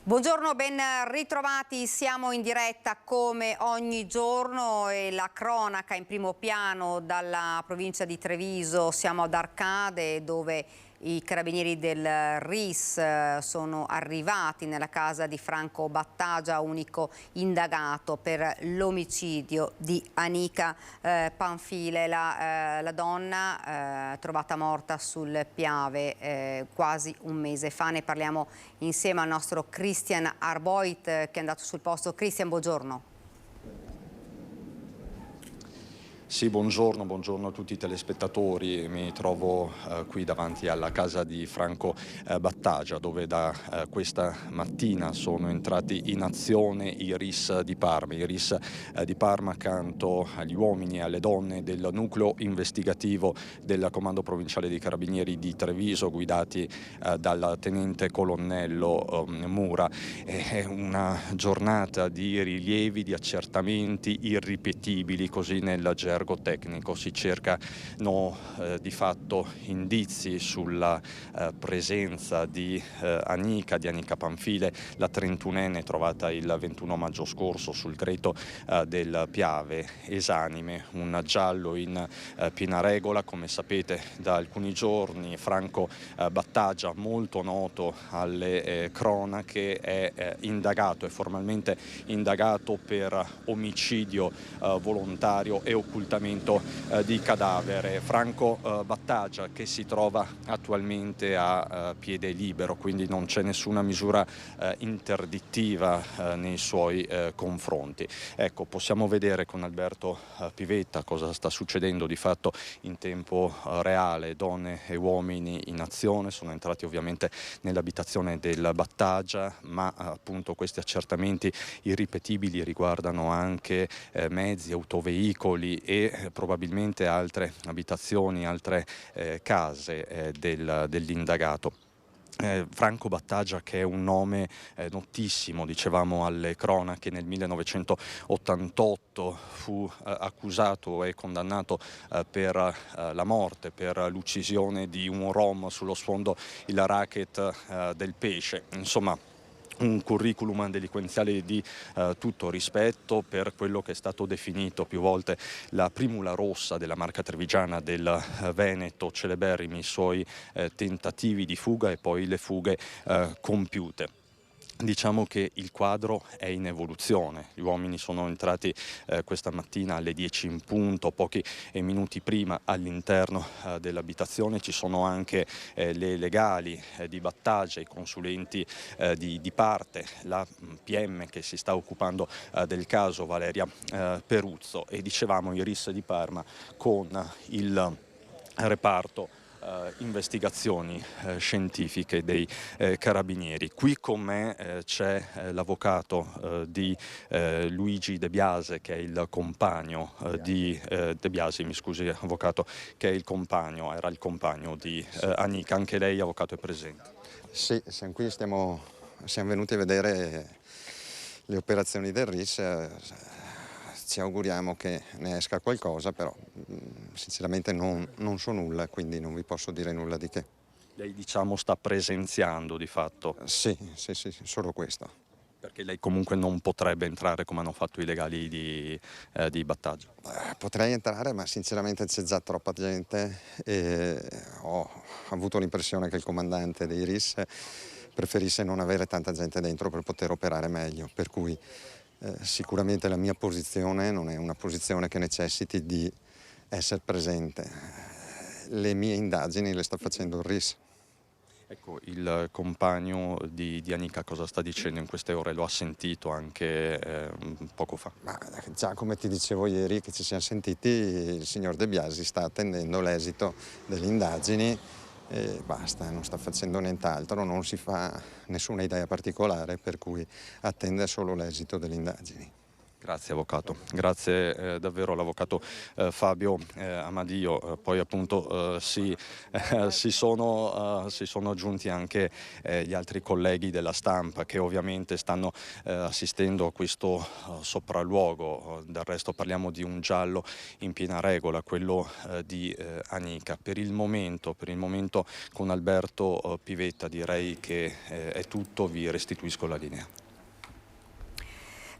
Buongiorno, ben ritrovati, siamo in diretta come ogni giorno e la cronaca in primo piano dalla provincia di Treviso. Siamo ad Arcade dove i carabinieri del RIS sono arrivati nella casa di Franco Battagia, unico indagato per l'omicidio di Anica Panfile, la donna trovata morta sul Piave quasi un mese fa. Ne parliamo insieme al nostro Christian Arboit che è andato sul posto. Christian, buongiorno. Sì, buongiorno a tutti i telespettatori. Mi trovo qui davanti alla casa di Franco Battagia, dove da questa mattina sono entrati in azione i RIS di Parma. I RIS di Parma accanto agli uomini e alle donne del nucleo investigativo del Comando Provinciale dei Carabinieri di Treviso, guidati dal tenente colonnello Mura. È una giornata di rilievi, di accertamenti irripetibili, così nel gergo tecnico si cercano di fatto indizi sulla presenza di Anica Panfile, la 31enne trovata il 21 maggio scorso sul greto del Piave, esanime, un giallo in piena regola. Come sapete da alcuni giorni Franco Battagia, molto noto alle cronache, è formalmente indagato per omicidio volontario e occultamento di cadavere. Franco Battagia, che si trova attualmente a piede libero, quindi non c'è nessuna misura interdittiva nei suoi confronti. Ecco, possiamo vedere con Alberto Pivetta cosa sta succedendo di fatto in tempo reale. Donne e uomini in azione sono entrati ovviamente nell'abitazione del Battagia, ma appunto questi accertamenti irripetibili riguardano anche mezzi, autoveicoli e probabilmente altre abitazioni, altre case dell'indagato. Franco Battagia, che è un nome notissimo, dicevamo alle cronache, nel 1988 fu accusato e condannato per la morte, per l'uccisione di un rom sullo sfondo il racket del pesce. Insomma, un curriculum delinquenziale di tutto rispetto per quello che è stato definito più volte la primula rossa della Marca Trevigiana del Veneto, celeberrimi i suoi tentativi di fuga e poi le fughe compiute. Diciamo che il quadro è in evoluzione. Gli uomini sono entrati questa mattina alle 10 in punto, pochi minuti prima, all'interno dell'abitazione. Ci sono anche le legali di Battagia, i consulenti di parte, la PM che si sta occupando del caso, Valeria Peruzzo, e dicevamo i RIS di Parma con il reparto investigazioni scientifiche dei carabinieri. Qui con me c'è l'avvocato di Luigi De Biase, che è il compagno di De Biasi, mi scusi avvocato, che è il compagno, era il compagno di Anica. Anche lei, avvocato, è presente? Sì, siamo qui, siamo venuti a vedere le operazioni del RIS. Ci auguriamo che ne esca qualcosa, però sinceramente non so nulla, quindi non vi posso dire nulla di che. Lei, diciamo, sta presenziando di fatto? Sì, solo questo. Perché lei comunque non potrebbe entrare come hanno fatto i legali di Battagia? Potrei entrare, ma sinceramente c'è già troppa gente e ho avuto l'impressione che il comandante dei RIS preferisse non avere tanta gente dentro per poter operare meglio, per cui sicuramente la mia posizione non è una posizione che necessiti di essere presente. Le mie indagini le sta facendo il RIS. Ecco, il compagno di Anica cosa sta dicendo in queste ore? Lo ha sentito anche poco fa? Ma già, come ti dicevo ieri che ci siamo sentiti, il signor De Biasi sta attendendo l'esito delle indagini e basta, non sta facendo nient'altro, non si fa nessuna idea particolare, per cui attende solo l'esito delle indagini. Grazie Avvocato, grazie davvero all'Avvocato Fabio Amadio. Poi appunto si sono aggiunti anche gli altri colleghi della stampa che ovviamente stanno assistendo a questo sopralluogo. Del resto parliamo di un giallo in piena regola, quello di Anica. Per il momento con Alberto Pivetta direi che è tutto, vi restituisco la linea.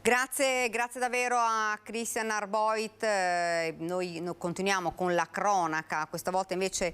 Grazie davvero a Christian Arboit. Noi continuiamo con la cronaca, questa volta invece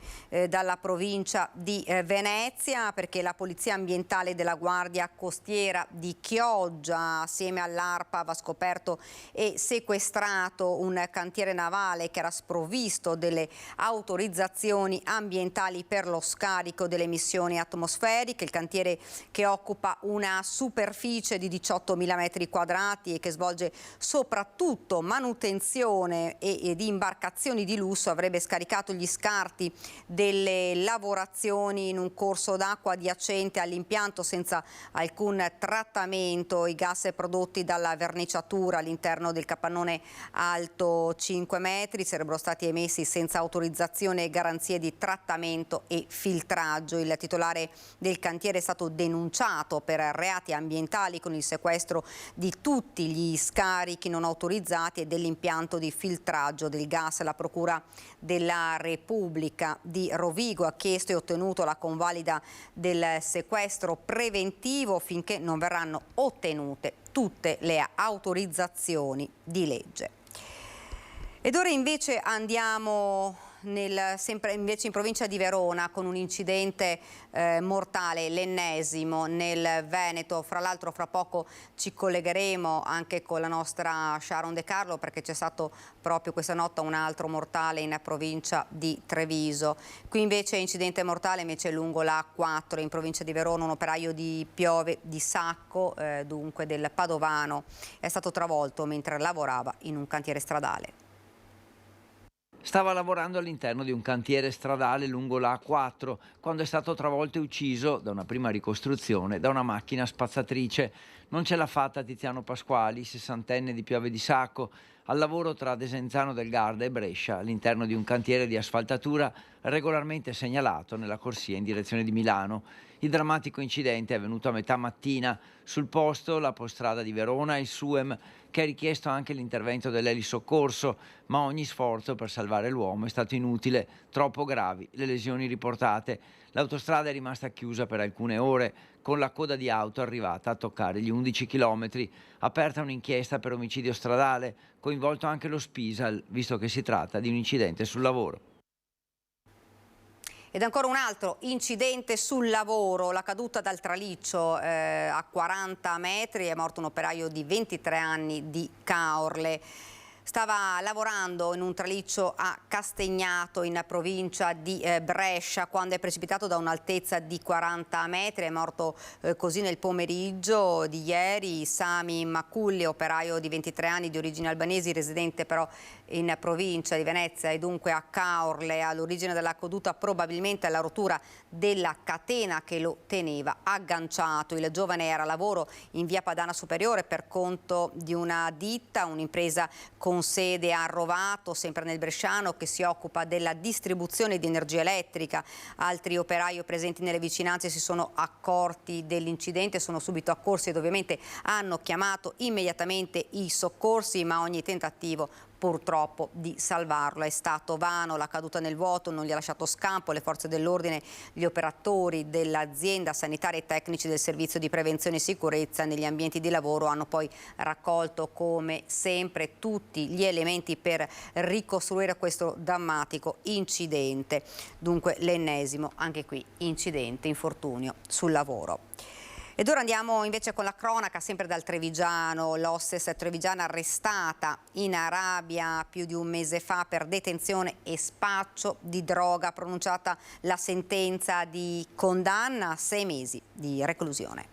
dalla provincia di Venezia, perché la Polizia Ambientale della Guardia Costiera di Chioggia assieme all'ARPA aveva scoperto e sequestrato un cantiere navale che era sprovvisto delle autorizzazioni ambientali per lo scarico delle emissioni atmosferiche. Il cantiere, che occupa una superficie di 18.000 metri quadrati e che svolge soprattutto manutenzione e di imbarcazioni di lusso, avrebbe scaricato gli scarti delle lavorazioni in un corso d'acqua adiacente all'impianto senza alcun trattamento. I gas prodotti dalla verniciatura all'interno del capannone alto 5 metri sarebbero stati emessi senza autorizzazione e garanzie di trattamento e filtraggio. Il titolare del cantiere è stato denunciato per reati ambientali con il sequestro di tutti gli scarichi non autorizzati e dell'impianto di filtraggio del gas. La Procura della Repubblica di Rovigo ha chiesto e ottenuto la convalida del sequestro preventivo finché non verranno ottenute tutte le autorizzazioni di legge. Ed ora invece andiamo sempre invece in provincia di Verona con un incidente mortale, l'ennesimo nel Veneto. Fra l'altro fra poco ci collegheremo anche con la nostra Sharon De Carlo, perché c'è stato proprio questa notte un altro mortale in provincia di Treviso. Qui invece incidente mortale invece lungo la A4 in provincia di Verona, un operaio di Piove di Sacco, dunque del Padovano, è stato travolto mentre lavorava in un cantiere stradale. Stava lavorando all'interno di un cantiere stradale lungo la A4 quando è stato travolto e ucciso da una prima ricostruzione da una macchina spazzatrice. Non ce l'ha fatta Tiziano Pasquali, 60enne di Piove di Sacco, al lavoro tra Desenzano del Garda e Brescia all'interno di un cantiere di asfaltatura regolarmente segnalato nella corsia in direzione di Milano. Il drammatico incidente è avvenuto a metà mattina. Sul posto la Postrada di Verona e il SUEM, che ha richiesto anche l'intervento dell'elisoccorso, ma ogni sforzo per salvare l'uomo è stato inutile, troppo gravi le lesioni riportate. L'autostrada è rimasta chiusa per alcune ore, con la coda di auto arrivata a toccare gli 11 chilometri. Aperta un'inchiesta per omicidio stradale, coinvolto anche lo Spisal, visto che si tratta di un incidente sul lavoro. Ed ancora un altro incidente sul lavoro, la caduta dal traliccio a 40 metri, è morto un operaio di 23 anni di Caorle. Stava lavorando in un traliccio a Castagnato in provincia di Brescia quando è precipitato da un'altezza di 40 metri, è morto così nel pomeriggio di ieri Sami Maculli, operaio di 23 anni di origini albanesi, residente però in provincia di Venezia e dunque a Caorle. All'origine della caduta probabilmente la rottura della catena che lo teneva agganciato. Il giovane era a lavoro in via Padana Superiore per conto di una ditta, un'impresa con sede a Rovato, sempre nel bresciano, che si occupa della distribuzione di energia elettrica. Altri operai presenti nelle vicinanze si sono accorti dell'incidente, sono subito accorsi ed ovviamente hanno chiamato immediatamente i soccorsi, ma ogni tentativo purtroppo di salvarlo è stato vano. La caduta nel vuoto non gli ha lasciato scampo. Le forze dell'ordine, gli operatori dell'azienda sanitaria e tecnici del servizio di prevenzione e sicurezza negli ambienti di lavoro hanno poi raccolto come sempre tutti gli elementi per ricostruire questo drammatico incidente. Dunque l'ennesimo, anche qui, incidente, infortunio sul lavoro. Ed ora andiamo invece con la cronaca, sempre dal Trevigiano. L'Osses trevigiana arrestata in Arabia più di un mese fa per detenzione e spaccio di droga, pronunciata la sentenza di condanna a 6 mesi di reclusione.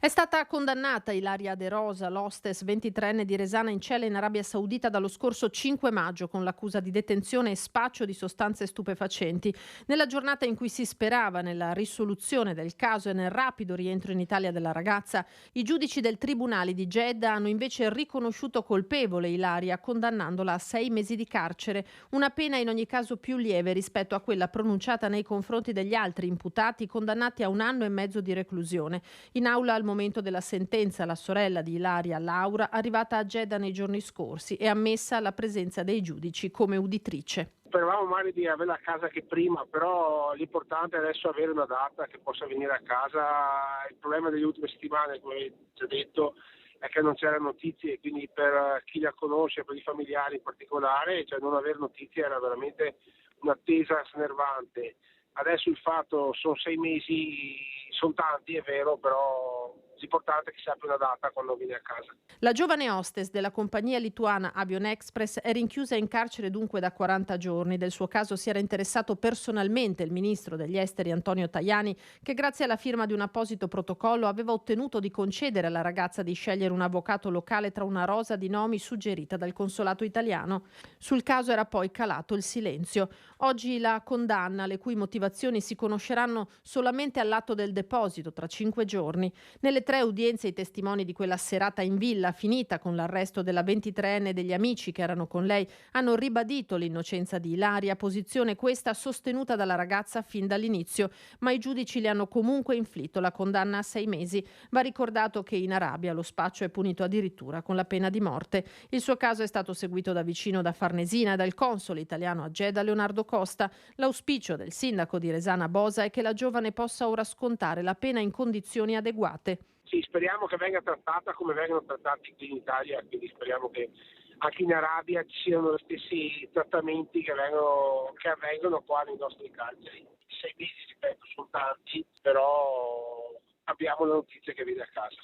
È stata condannata Ilaria De Rosa, l'hostess 23enne di Resana in cella in Arabia Saudita dallo scorso 5 maggio con l'accusa di detenzione e spaccio di sostanze stupefacenti. Nella giornata in cui si sperava nella risoluzione del caso e nel rapido rientro in Italia della ragazza, i giudici del tribunale di Jeddah hanno invece riconosciuto colpevole Ilaria, condannandola a 6 mesi di carcere, una pena in ogni caso più lieve rispetto a quella pronunciata nei confronti degli altri imputati condannati a 1 anno e mezzo di reclusione. In aula al momento della sentenza la sorella di Ilaria, Laura, arrivata a Jeddah nei giorni scorsi, è ammessa alla presenza dei giudici come uditrice. Speravamo magari di averla a casa che prima, però l'importante è adesso avere una data che possa venire a casa. Il problema delle ultime settimane, come già detto, è che non c'erano notizie, quindi per chi la conosce, per i familiari in particolare, cioè non avere notizie era veramente un'attesa snervante. Adesso il fatto sono 6 mesi, sono tanti, è vero, però l'importante è che si abbia una data quando viene a casa. La giovane hostess della compagnia lituana Avion Express è rinchiusa in carcere dunque da 40 giorni. Del suo caso si era interessato personalmente il ministro degli esteri Antonio Tajani, che grazie alla firma di un apposito protocollo aveva ottenuto di concedere alla ragazza di scegliere un avvocato locale tra una rosa di nomi suggerita dal consolato italiano. Sul caso era poi calato il silenzio. Oggi la condanna, le cui motivazioni si conosceranno solamente all'atto del deposito tra 5 giorni. Nelle 3 udienze i testimoni di quella serata in villa, finita con l'arresto della 23enne e degli amici che erano con lei, hanno ribadito l'innocenza di Ilaria, posizione questa sostenuta dalla ragazza fin dall'inizio, ma i giudici le hanno comunque inflitto la condanna a 6 mesi. Va ricordato che in Arabia lo spaccio è punito addirittura con la pena di morte. Il suo caso è stato seguito da vicino da Farnesina e dal console italiano a Jeddah Leonardo Costa. L'auspicio del sindaco di Resana Bosa è che la giovane possa ora scontare la pena in condizioni adeguate. Sì, speriamo che venga trattata come vengono trattati qui in Italia, quindi speriamo che anche in Arabia ci siano gli stessi trattamenti che avvengono qua nei nostri carceri. 6 mesi, ripeto, sono tanti, però abbiamo la notizia che viene a casa.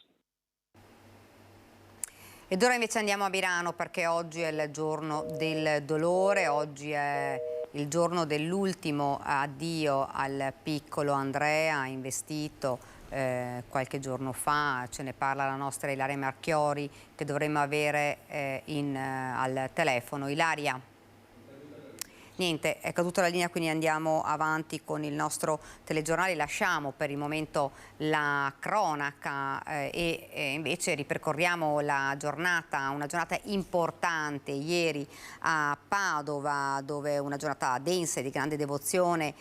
Ed ora invece andiamo a Birano perché oggi è il giorno del dolore, oggi è il giorno dell'ultimo addio al piccolo Andrea, investito qualche giorno fa. Ce ne parla la nostra Ilaria Marchiori che dovremmo avere al telefono. Ilaria? Niente, è caduta la linea, quindi andiamo avanti con il nostro telegiornale. Lasciamo per il momento la cronaca e invece ripercorriamo la giornata, una giornata importante ieri a Padova, dove una giornata densa e di grande devozione,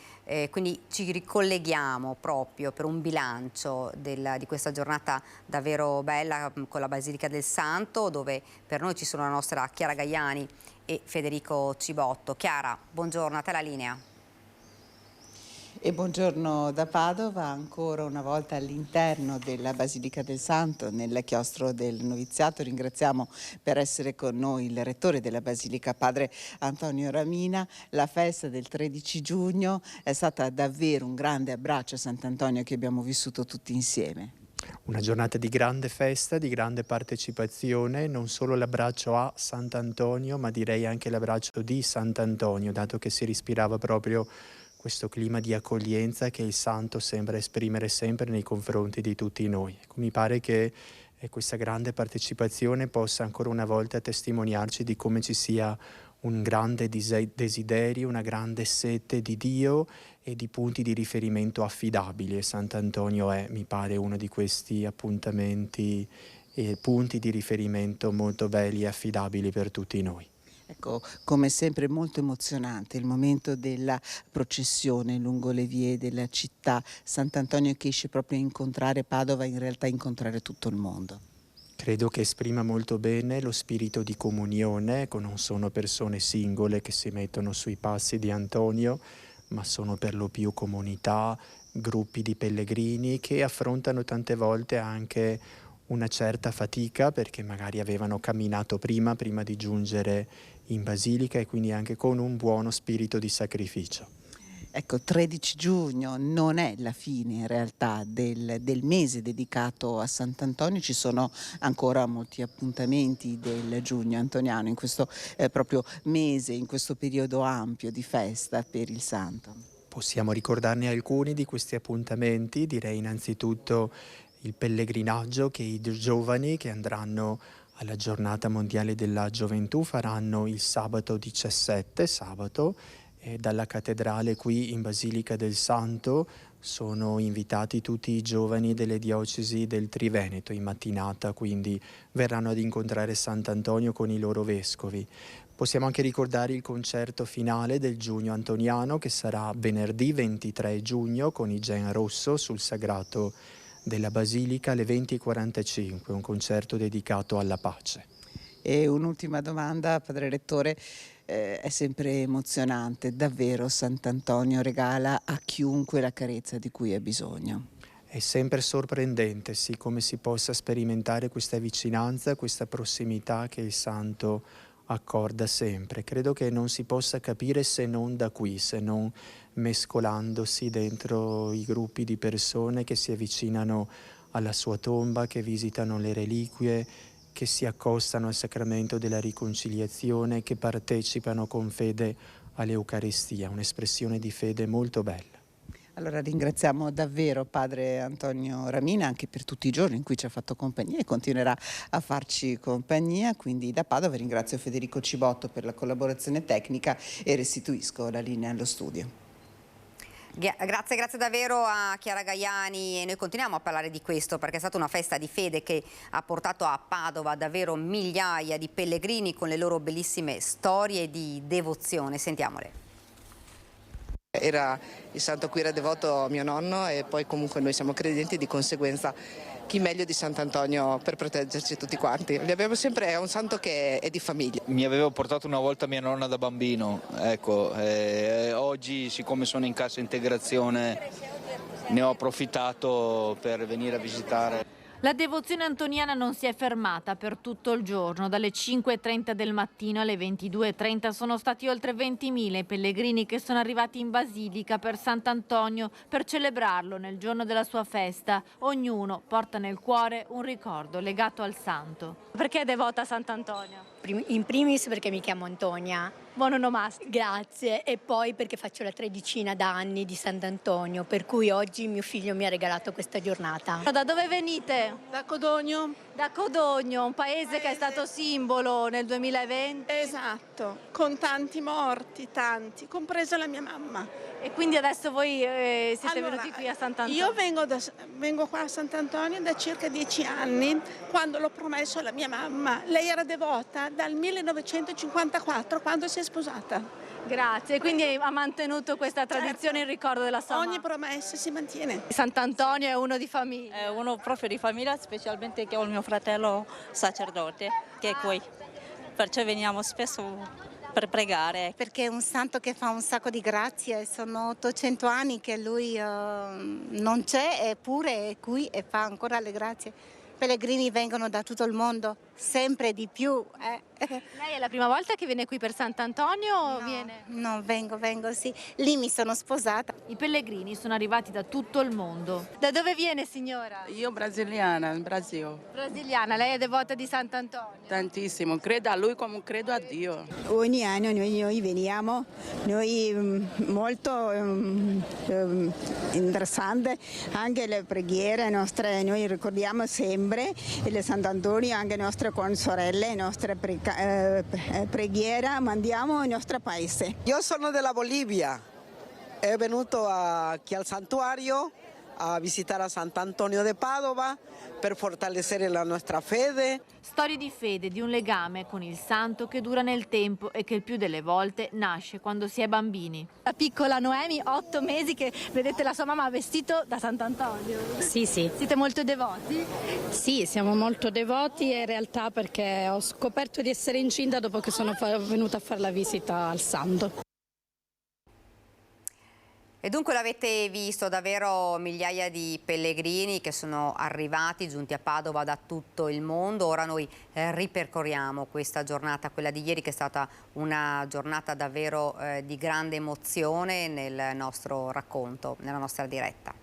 quindi ci ricolleghiamo proprio per un bilancio di questa giornata davvero bella con la Basilica del Santo, dove per noi ci sono la nostra Chiara Gaiani e Federico Cibotto. Chiara, buongiorno, a te la linea. E buongiorno da Padova, ancora una volta all'interno della Basilica del Santo, nel chiostro del noviziato. Ringraziamo per essere con noi il rettore della Basilica, padre Antonio Ramina. La festa del 13 giugno è stata davvero un grande abbraccio a Sant'Antonio che abbiamo vissuto tutti insieme. Una giornata di grande festa, di grande partecipazione, non solo l'abbraccio a Sant'Antonio, ma direi anche l'abbraccio di Sant'Antonio, dato che si respirava proprio questo clima di accoglienza che il santo sembra esprimere sempre nei confronti di tutti noi. Mi pare che questa grande partecipazione possa ancora una volta testimoniarci di come ci sia un grande desiderio, una grande sete di Dio e di punti di riferimento affidabili, e Sant'Antonio è, mi pare, uno di questi appuntamenti e punti di riferimento molto belli e affidabili per tutti noi. Ecco, come sempre molto emozionante il momento della processione lungo le vie della città. Sant'Antonio che esce proprio a incontrare Padova, in realtà a incontrare tutto il mondo. Credo che esprima molto bene lo spirito di comunione, non sono persone singole che si mettono sui passi di Antonio, ma sono per lo più comunità, gruppi di pellegrini che affrontano tante volte anche una certa fatica perché magari avevano camminato prima di giungere in Basilica e quindi anche con un buono spirito di sacrificio. Ecco, 13 giugno non è la fine in realtà del mese dedicato a Sant'Antonio, ci sono ancora molti appuntamenti del giugno antoniano in questo proprio mese, in questo periodo ampio di festa per il santo. Possiamo ricordarne alcuni di questi appuntamenti, direi innanzitutto il pellegrinaggio che i giovani che andranno alla giornata mondiale della gioventù faranno il sabato 17, dalla cattedrale qui in Basilica del Santo. Sono invitati tutti i giovani delle diocesi del Triveneto in mattinata, quindi verranno ad incontrare Sant'Antonio con i loro vescovi. Possiamo anche ricordare il concerto finale del Giugno Antoniano, che sarà venerdì 23 giugno con i Gen Rosso sul Sagrato della Basilica alle 20:45, un concerto dedicato alla pace. E un'ultima domanda, Padre Rettore, è sempre emozionante, davvero Sant'Antonio regala a chiunque la carezza di cui ha bisogno. È sempre sorprendente, sì, come si possa sperimentare questa vicinanza, questa prossimità che il Santo accorda sempre. Credo che non si possa capire se non da qui, se non mescolandosi dentro i gruppi di persone che si avvicinano alla sua tomba, che visitano le reliquie, che si accostano al sacramento della riconciliazione, che partecipano con fede all'Eucaristia, un'espressione di fede molto bella. Allora ringraziamo davvero Padre Antonio Ramina anche per tutti i giorni in cui ci ha fatto compagnia e continuerà a farci compagnia. Quindi da Padova ringrazio Federico Cibotto per la collaborazione tecnica e restituisco la linea allo studio. Grazie davvero a Chiara Gaiani, e noi continuiamo a parlare di questo perché è stata una festa di fede che ha portato a Padova davvero migliaia di pellegrini con le loro bellissime storie di devozione. Sentiamole. Era il santo a cui era devoto mio nonno e poi comunque noi siamo credenti, di conseguenza chi meglio di Sant'Antonio per proteggerci tutti quanti. Li abbiamo sempre, è un santo che è di famiglia. Mi aveva portato una volta mia nonna da bambino, ecco, oggi siccome sono in cassa integrazione ne ho approfittato per venire a visitare. La devozione antoniana non si è fermata per tutto il giorno. Dalle 5:30 del mattino alle 22:30 sono stati oltre 20.000 i pellegrini che sono arrivati in Basilica per Sant'Antonio per celebrarlo nel giorno della sua festa. Ognuno porta nel cuore un ricordo legato al santo. Perché è devota a Sant'Antonio? In primis perché mi chiamo Antonia. Buon onomastico. Grazie. E poi perché faccio la 13ina d'anni di Sant'Antonio, per cui oggi mio figlio mi ha regalato questa giornata. Da dove venite? Da Codogno. Da Codogno, un paese che è stato simbolo nel 2020. Esatto, con tanti morti, tanti, compresa la mia mamma. E quindi adesso voi siete venuti qui a Sant'Antonio? Io vengo qua a Sant'Antonio da circa 10 anni, quando l'ho promesso alla mia mamma. Lei era devota dal 1954, quando si è sposata. Grazie, quindi ha mantenuto questa tradizione in ricordo della sua Ogni promessa si mantiene. Sant'Antonio è uno di famiglia. È uno proprio di famiglia, specialmente che ho il mio fratello sacerdote, che è qui. Perciò veniamo spesso per pregare. Perché è un santo che fa un sacco di grazie, sono 800 anni che lui non c'è, eppure è qui e fa ancora le grazie. Pellegrini vengono da tutto il mondo, sempre di più. Lei è la prima volta che viene qui per Sant'Antonio? No, vengo, sì. Lì mi sono sposata. I pellegrini sono arrivati da tutto il mondo. Da dove viene, signora? Io brasiliana, in Brasile. Brasiliana, lei è devota di Sant'Antonio? Tantissimo, credo a lui come credo a Dio. Ogni anno noi veniamo, molto interessante, anche le preghiere nostre, noi ricordiamo sempre il Sant'Antonio, anche le nostre consorelle, le nostre preghiere mandiamo al nostro paese. Io sono della Bolivia, è venuto qui al santuario a visitare a Sant'Antonio de Padova per fortalecere la nostra fede. Storie di fede, di un legame con il santo che dura nel tempo e che il più delle volte nasce quando si è bambini. La piccola Noemi, 8 mesi, che vedete la sua mamma vestito da Sant'Antonio. Sì. Siete molto devoti? Sì, siamo molto devoti in realtà perché ho scoperto di essere incinta dopo che sono venuta a fare la visita al santo. E dunque l'avete visto, davvero migliaia di pellegrini che sono arrivati, giunti a Padova da tutto il mondo. Ora noi ripercorriamo questa giornata, quella di ieri, che è stata una giornata davvero di grande emozione nel nostro racconto, nella nostra diretta.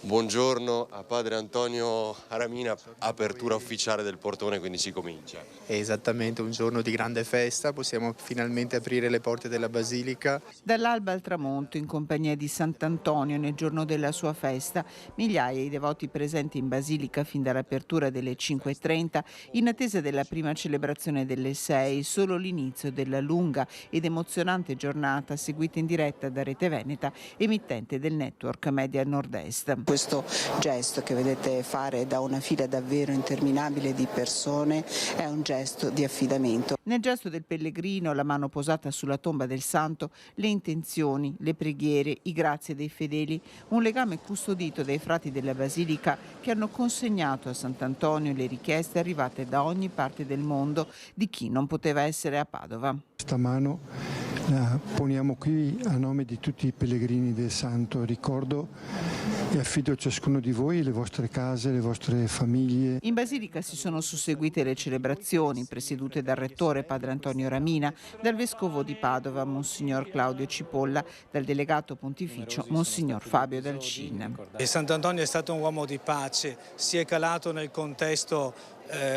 Buongiorno a padre Antonio Aramina, apertura ufficiale del portone, quindi si comincia. È esattamente un giorno di grande festa, possiamo finalmente aprire le porte della Basilica. Dall'alba al tramonto, in compagnia di Sant'Antonio, nel giorno della sua festa, migliaia di devoti presenti in Basilica fin dall'apertura delle 5:30, in attesa della prima celebrazione delle 6, solo l'inizio della lunga ed emozionante giornata seguita in diretta da Rete Veneta, emittente del network Media Nord-Est. Questo gesto che vedete fare da una fila davvero interminabile di persone è un gesto di affidamento. Nel gesto del pellegrino, la mano posata sulla tomba del santo, le intenzioni, le preghiere, i grazie dei fedeli, un legame custodito dai frati della Basilica che hanno consegnato a Sant'Antonio le richieste arrivate da ogni parte del mondo di chi non poteva essere a Padova. Questa mano la poniamo qui a nome di tutti i pellegrini del Santo. Ricordo e affido a ciascuno di voi le vostre case, le vostre famiglie. In Basilica si sono susseguite le celebrazioni presiedute dal rettore padre Antonio Ramina, dal vescovo di Padova Monsignor Claudio Cipolla, dal delegato pontificio Monsignor Fabio Dalcin. E Sant'Antonio è stato un uomo di pace, si è calato nel contesto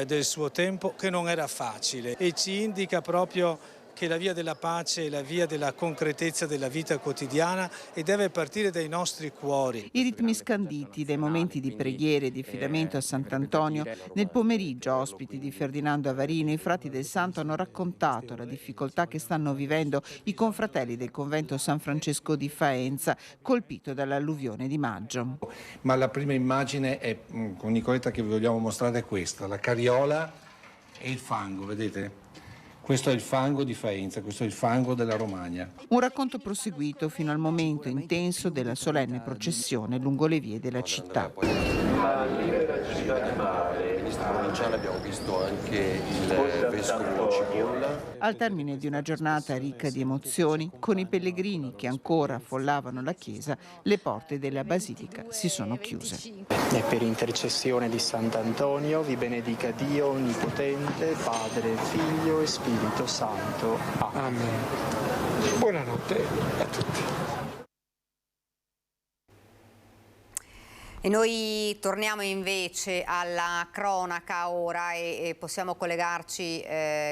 del suo tempo che non era facile e ci indica proprio che la via della pace è la via della concretezza della vita quotidiana e deve partire dai nostri cuori. I ritmi scanditi dai momenti di preghiera e di affidamento a Sant'Antonio, nel pomeriggio ospiti di Ferdinando Avarino, i frati del Santo hanno raccontato la difficoltà che stanno vivendo i confratelli del convento San Francesco di Faenza, colpito dall'alluvione di maggio. Ma la prima immagine è, con Nicoletta, che vi vogliamo mostrare è questa, la carriola e il fango, vedete? Questo è il fango di Faenza, questo è il fango della Romagna. Un racconto proseguito fino al momento intenso della solenne processione lungo le vie della città. Provinciale abbiamo visto anche il vescovo Cipolla. Al termine di una giornata ricca di emozioni, con i pellegrini che ancora affollavano la chiesa, le porte della Basilica si sono chiuse. E per intercessione di Sant'Antonio vi benedica Dio Onnipotente, Padre, Figlio e Spirito Santo. Amen. Buonanotte a tutti. E noi torniamo invece alla cronaca ora e possiamo collegarci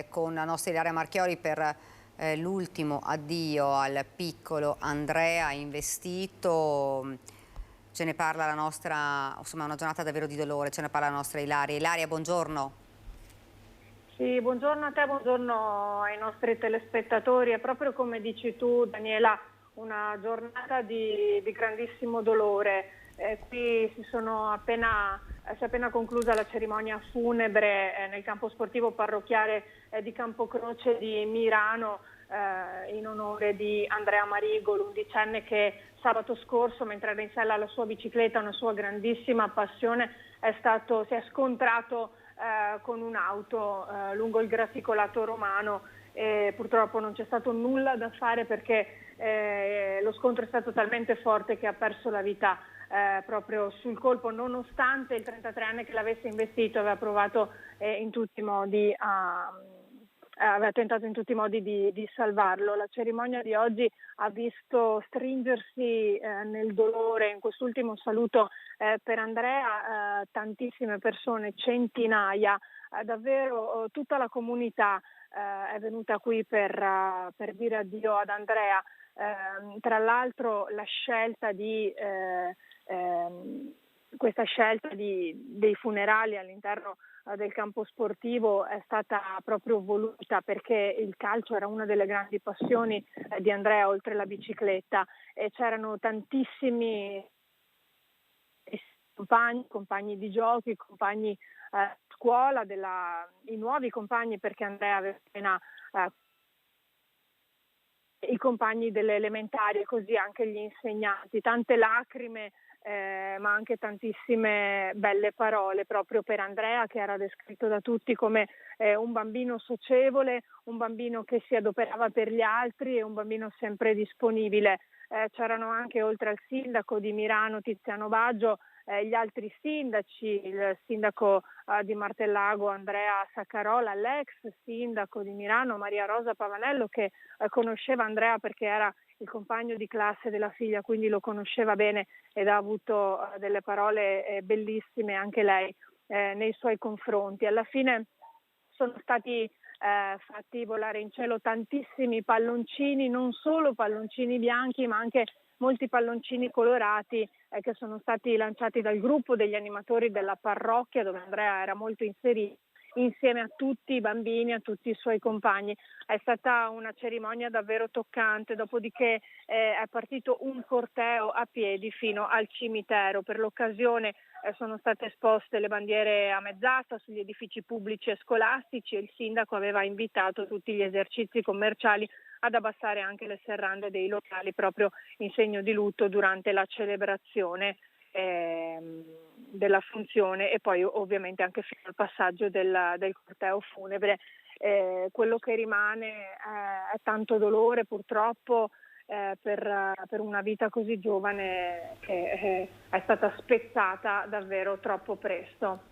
con la nostra Ilaria Marchiori per l'ultimo addio al piccolo Andrea investito. Ce ne parla la nostra, insomma, una giornata davvero di dolore, ce ne parla la nostra Ilaria. Ilaria, buongiorno. Sì, buongiorno a te, buongiorno ai nostri telespettatori. È proprio come dici tu, Daniela, una giornata di grandissimo dolore. Qui si è appena conclusa la cerimonia funebre nel campo sportivo parrocchiale di Campocroce di Mirano in onore di Andrea Marigo, l'11enne che sabato scorso, mentre era in sella alla sua bicicletta, una sua grandissima passione, si è scontrato con un'auto lungo il graficolato romano. Purtroppo non c'è stato nulla da fare perché lo scontro è stato talmente forte che ha perso la vita proprio sul colpo, nonostante il 33enne che l'avesse investito aveva provato in tutti i modi aveva tentato in tutti i modi di salvarlo. La cerimonia di oggi ha visto stringersi nel dolore, in quest'ultimo saluto per Andrea, tantissime persone, centinaia, davvero tutta la comunità è venuta qui per dire addio ad Andrea. Tra l'altro questa scelta dei funerali all'interno del campo sportivo è stata proprio voluta perché il calcio era una delle grandi passioni di Andrea oltre la bicicletta e c'erano tantissimi compagni di giochi, compagni scuola, i nuovi compagni perché Andrea aveva appena i compagni delle elementari e così anche gli insegnanti, tante lacrime ma anche tantissime belle parole proprio per Andrea, che era descritto da tutti come un bambino socievole, un bambino che si adoperava per gli altri e un bambino sempre disponibile. C'erano anche, oltre al sindaco di Mirano Tiziano Baggio, gli altri sindaci, il sindaco di Martellago Andrea Saccarola, l'ex sindaco di Milano Maria Rosa Pavanello, che conosceva Andrea perché era il compagno di classe della figlia, quindi lo conosceva bene ed ha avuto delle parole bellissime anche lei nei suoi confronti. Alla fine sono stati fatti volare in cielo tantissimi palloncini, non solo palloncini bianchi ma anche molti palloncini colorati che sono stati lanciati dal gruppo degli animatori della parrocchia dove Andrea era molto inserito, insieme a tutti i bambini, a tutti i suoi compagni. È stata una cerimonia davvero toccante, dopodiché è partito un corteo a piedi fino al cimitero. Per l'occasione sono state esposte le bandiere a mezz'asta sugli edifici pubblici e scolastici e il sindaco aveva invitato tutti gli esercizi commerciali ad abbassare anche le serrande dei locali proprio in segno di lutto durante la celebrazione della funzione e poi ovviamente anche fino al passaggio del corteo funebre. Quello che rimane è tanto dolore purtroppo per una vita così giovane che è stata spezzata davvero troppo presto.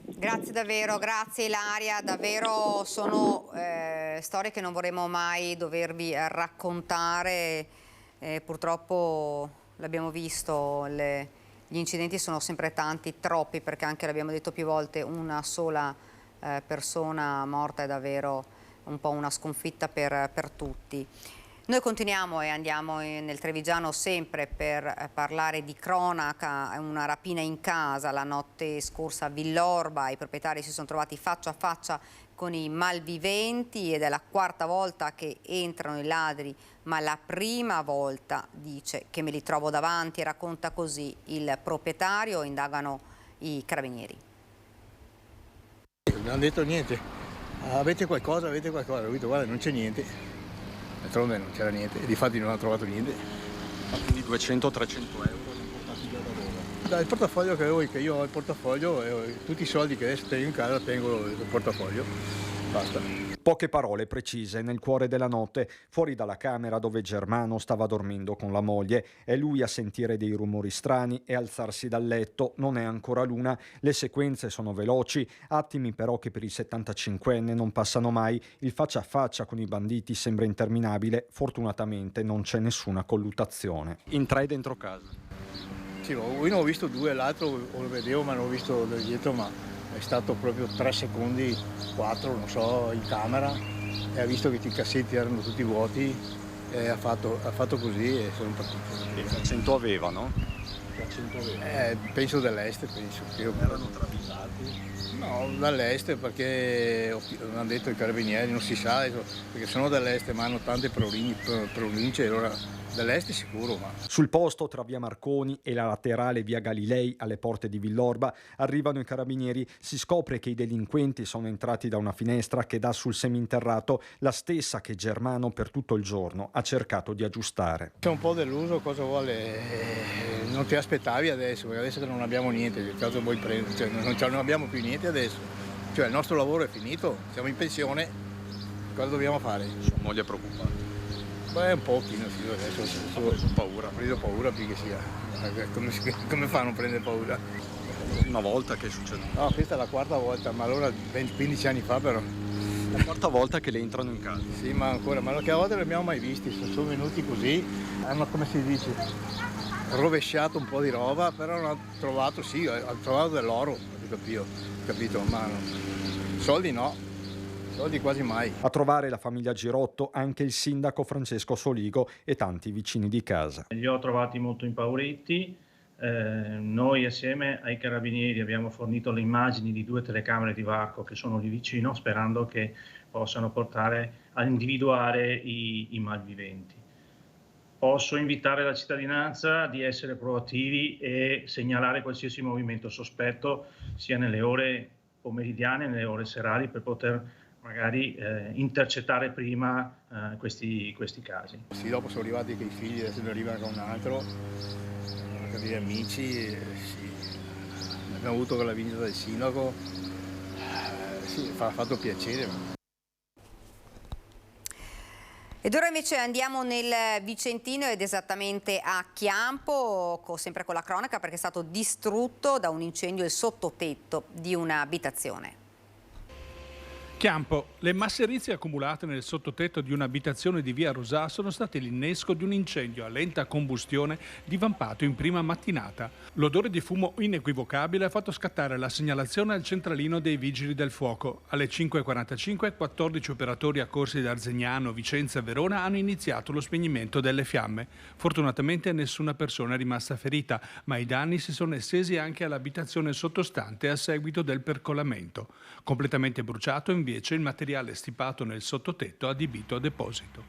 Grazie davvero, grazie Ilaria, davvero sono storie che non vorremmo mai dovervi raccontare, purtroppo l'abbiamo visto, gli incidenti sono sempre tanti, troppi, perché anche l'abbiamo detto più volte, una sola persona morta è davvero un po' una sconfitta per tutti. Noi continuiamo e andiamo nel Trevigiano sempre per parlare di cronaca, una rapina in casa la notte scorsa a Villorba, i proprietari si sono trovati faccia a faccia con i malviventi ed è la quarta volta che entrano i ladri, ma la prima volta, dice, che me li trovo davanti, racconta così il proprietario, indagano i carabinieri. Non hanno detto niente, avete qualcosa, ho detto guarda non c'è niente. D'altronde non c'era niente e difatti non hanno trovato niente. Quindi 200-300 euro li portati via da dove? Dal portafoglio che io ho il portafoglio e tutti i soldi che adesso tengo in casa tengo nel portafoglio. Basta. Poche parole precise nel cuore della notte, fuori dalla camera dove Germano stava dormendo con la moglie. È lui a sentire dei rumori strani e alzarsi dal letto. Non è ancora l'una, le sequenze sono veloci, attimi però che per il 75enne non passano mai. Il faccia a faccia con i banditi sembra interminabile, fortunatamente non c'è nessuna colluttazione. In 3 dentro casa? Sì, uno ho visto 2, l'altro lo vedevo ma non l'ho visto da dietro, ma è stato proprio 3 secondi, 4, non so, in camera e ha visto che i cassetti erano tutti vuoti e ha fatto così e sono partiti. Che accento avevano? Penso dall'est, Erano travisati? No, dall'est perché hanno detto i carabinieri, non si sa, perché sono dall'est ma hanno tante province, allora dall'est sicuro. Ma... Sul posto tra via Marconi e la laterale via Galilei alle porte di Villorba arrivano i carabinieri, si scopre che i delinquenti sono entrati da una finestra che dà sul seminterrato, la stessa che Germano per tutto il giorno ha cercato di aggiustare. C'è un po' deluso, cosa vuole? Non ti aspettavi adesso, perché adesso che non abbiamo niente, vuoi prendere, cioè, non abbiamo più niente adesso, cioè il nostro lavoro è finito, siamo in pensione, cosa dobbiamo fare? Sua moglie è preoccupata? Beh, un pochino, sì, adesso ho preso paura più che sia, come fa a non prendere paura? Una volta che è succeduto? No, questa è la quarta volta, ma allora 15 anni fa però. La quarta volta che le entrano in casa? Sì, ma ancora, ma che a volte non li abbiamo mai visti, sono venuti così, hanno, come si dice, rovesciato un po' di roba, però hanno trovato, sì, hanno trovato dell'oro, capito, ma soldi no. Soldi quasi mai. A trovare la famiglia Girotto anche il sindaco Francesco Soligo e tanti vicini di casa. Li ho trovati molto impauriti, noi assieme ai carabinieri abbiamo fornito le immagini di 2 telecamere di varco che sono lì vicino, sperando che possano portare a individuare i malviventi. Posso invitare la cittadinanza di essere proattivi e segnalare qualsiasi movimento sospetto sia nelle ore pomeridiane, nelle ore serali, per poter magari intercettare prima questi casi. Sì, dopo sono arrivati anche i figli, adesso ne arrivano con un altro, degli amici, sì. Abbiamo avuto la visita del sindaco, sì, ha fatto piacere. Ed ora invece andiamo nel Vicentino ed esattamente a Chiampo, sempre con la cronaca, perché è stato distrutto da un incendio il sottotetto di un'abitazione. Chiampo. Le masserizie accumulate nel sottotetto di un'abitazione di via Rosà sono state l'innesco di un incendio a lenta combustione divampato in prima mattinata. L'odore di fumo inequivocabile ha fatto scattare la segnalazione al centralino dei vigili del fuoco. Alle 5:45 14 operatori accorsi da Arzignano, Vicenza e Verona hanno iniziato lo spegnimento delle fiamme. Fortunatamente nessuna persona è rimasta ferita, ma i danni si sono estesi anche all'abitazione sottostante a seguito del percolamento. Completamente bruciato invece il materiale stipato nel sottotetto adibito a deposito.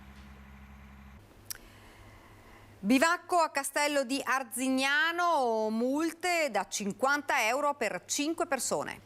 Bivacco a Castello di Arzignano, multe da 50 euro per 5 persone.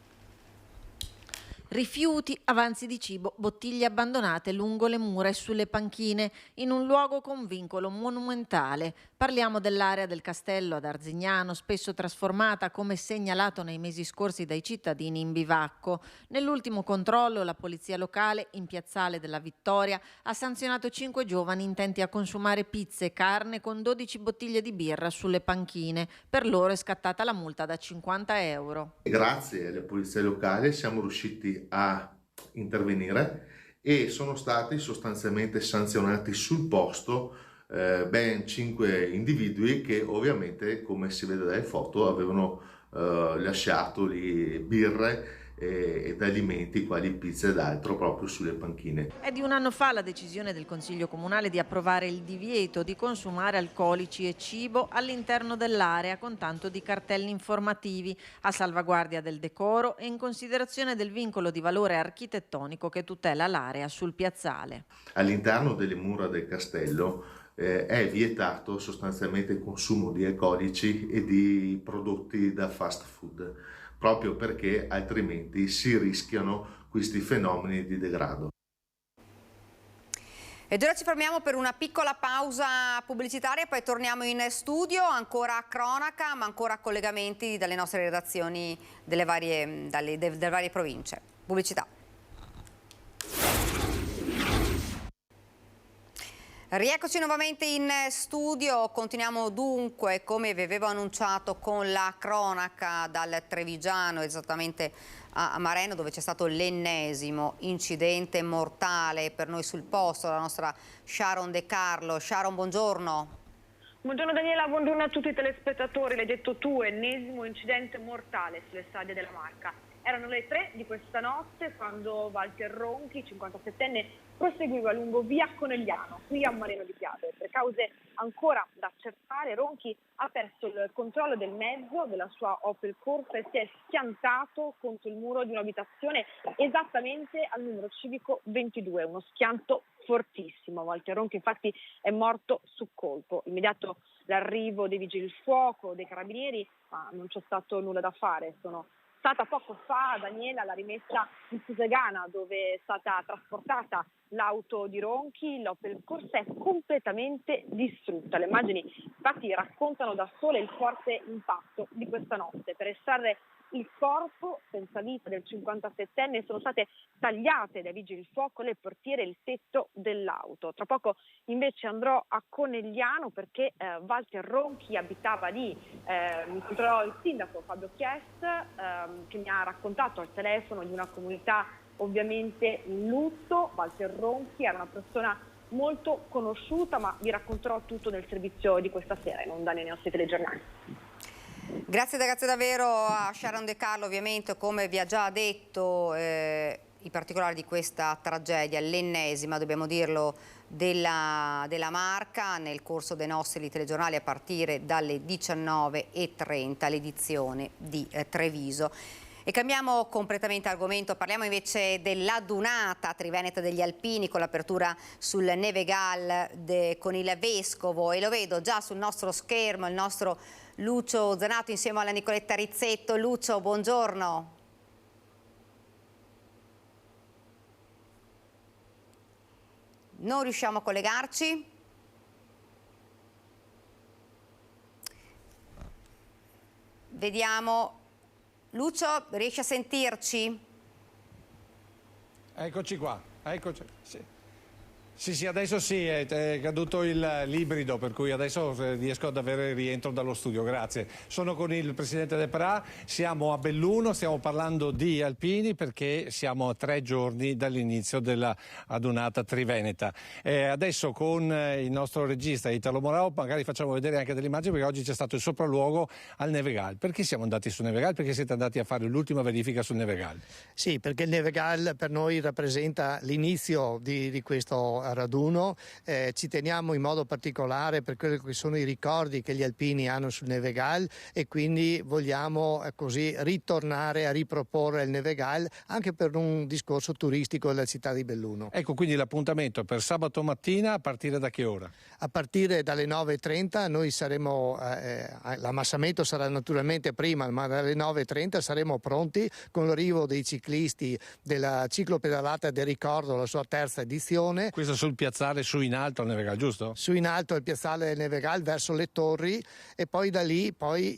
Rifiuti, avanzi di cibo, bottiglie abbandonate lungo le mura e sulle panchine, in un luogo con vincolo monumentale. Parliamo dell'area del castello ad Arzignano, spesso trasformata, come segnalato nei mesi scorsi dai cittadini, in bivacco. Nell'ultimo controllo la polizia locale, in Piazzale della Vittoria, ha sanzionato 5 giovani intenti a consumare pizze e carne con 12 bottiglie di birra sulle panchine. Per loro è scattata la multa da 50 euro. Grazie alle polizie locali siamo riusciti a intervenire e sono stati sostanzialmente sanzionati sul posto ben 5 individui che ovviamente, come si vede dalle foto, avevano lasciato lì birre ed alimenti quali pizza ed altro proprio sulle panchine. È di un anno fa la decisione del Consiglio Comunale di approvare il divieto di consumare alcolici e cibo all'interno dell'area con tanto di cartelli informativi a salvaguardia del decoro e in considerazione del vincolo di valore architettonico che tutela l'area sul piazzale. All'interno delle mura del castello è vietato sostanzialmente il consumo di alcolici e di prodotti da fast food, proprio perché altrimenti si rischiano questi fenomeni di degrado. Ed ora ci fermiamo per una piccola pausa pubblicitaria, poi torniamo in studio, ancora cronaca, ma ancora collegamenti dalle nostre redazioni delle varie province. Pubblicità. Rieccoci nuovamente in studio, continuiamo dunque, come vi avevo annunciato, con la cronaca dal Trevigiano, esattamente a Mareno, dove c'è stato l'ennesimo incidente mortale. Per noi sul posto la nostra Sharon De Carlo. Sharon, buongiorno. Buongiorno Daniela, buongiorno a tutti i telespettatori. L'hai detto tu, ennesimo incidente mortale sulle strade della Marca. Erano le 3 di questa notte quando Walter Ronchi, 57enne, proseguiva lungo via Conegliano, qui a Mareno di Piave. Per cause ancora da accertare, Ronchi ha perso il controllo del mezzo della sua Opel Corsa e si è schiantato contro il muro di un'abitazione esattamente al numero civico 22, uno schianto fortissimo. Walter Ronchi infatti è morto su colpo. Immediato l'arrivo dei vigili del fuoco, dei carabinieri, ma non c'è stato nulla da fare. Sono stata poco fa, Daniela, la rimessa in Susegana, dove è stata trasportata l'auto di Ronchi. L'Opel Corsa è completamente distrutta. Le immagini infatti raccontano da sole il forte impatto di questa notte. Per estrarre il corpo senza vita del 57enne sono state tagliate dai vigili del fuoco le portiere e il tetto dell'auto. Tra poco invece andrò a Conegliano perché Walter Ronchi abitava lì. Mi incontrerò il sindaco Fabio Chiest che mi ha raccontato al telefono di una comunità ovviamente in lutto. Walter Ronchi era una persona molto conosciuta, ma vi racconterò tutto nel servizio di questa sera in onda nei nostri telegiornali. Grazie davvero a Sharon De Carlo, ovviamente, come vi ha già detto, i particolari di questa tragedia, l'ennesima, dobbiamo dirlo, della Marca, nel corso dei nostri telegiornali a partire dalle 19:30, l'edizione di Treviso. E cambiamo completamente argomento, parliamo invece dell'adunata Triveneta degli Alpini con l'apertura sul Nevegal con il Vescovo, e lo vedo già sul nostro schermo il nostro Lucio Zanato insieme alla Nicoletta Rizzetto. Lucio, buongiorno. Non riusciamo a collegarci. Vediamo. Lucio, riesci a sentirci? Eccoci qua, eccoci. Sì, adesso sì, è caduto l'ibrido, per cui adesso riesco ad avere il rientro dallo studio, grazie. Sono con il presidente DEPRA, siamo a Belluno, stiamo parlando di alpini perché siamo a 3 giorni dall'inizio della adunata triveneta. Adesso con il nostro regista Italo Morao magari facciamo vedere anche delle immagini, perché oggi c'è stato il sopralluogo al Nevegal. Perché siamo andati su Nevegal? Perché siete andati a fare l'ultima verifica sul Nevegal? Sì, perché il Nevegal per noi rappresenta l'inizio di questo raduno, ci teniamo in modo particolare per quelli che sono i ricordi che gli alpini hanno sul Nevegal e quindi vogliamo così ritornare a riproporre il Nevegal anche per un discorso turistico della città di Belluno. Ecco, quindi l'appuntamento per sabato mattina a partire da che ora? A partire dalle 9:30 noi saremo, l'ammassamento sarà naturalmente prima, ma dalle 9:30 saremo pronti con l'arrivo dei ciclisti della ciclopedalata del ricordo, la sua terza edizione. Questo sul piazzale su in alto al Nevegal, giusto? Su in alto il piazzale del Nevegal verso le torri e poi da lì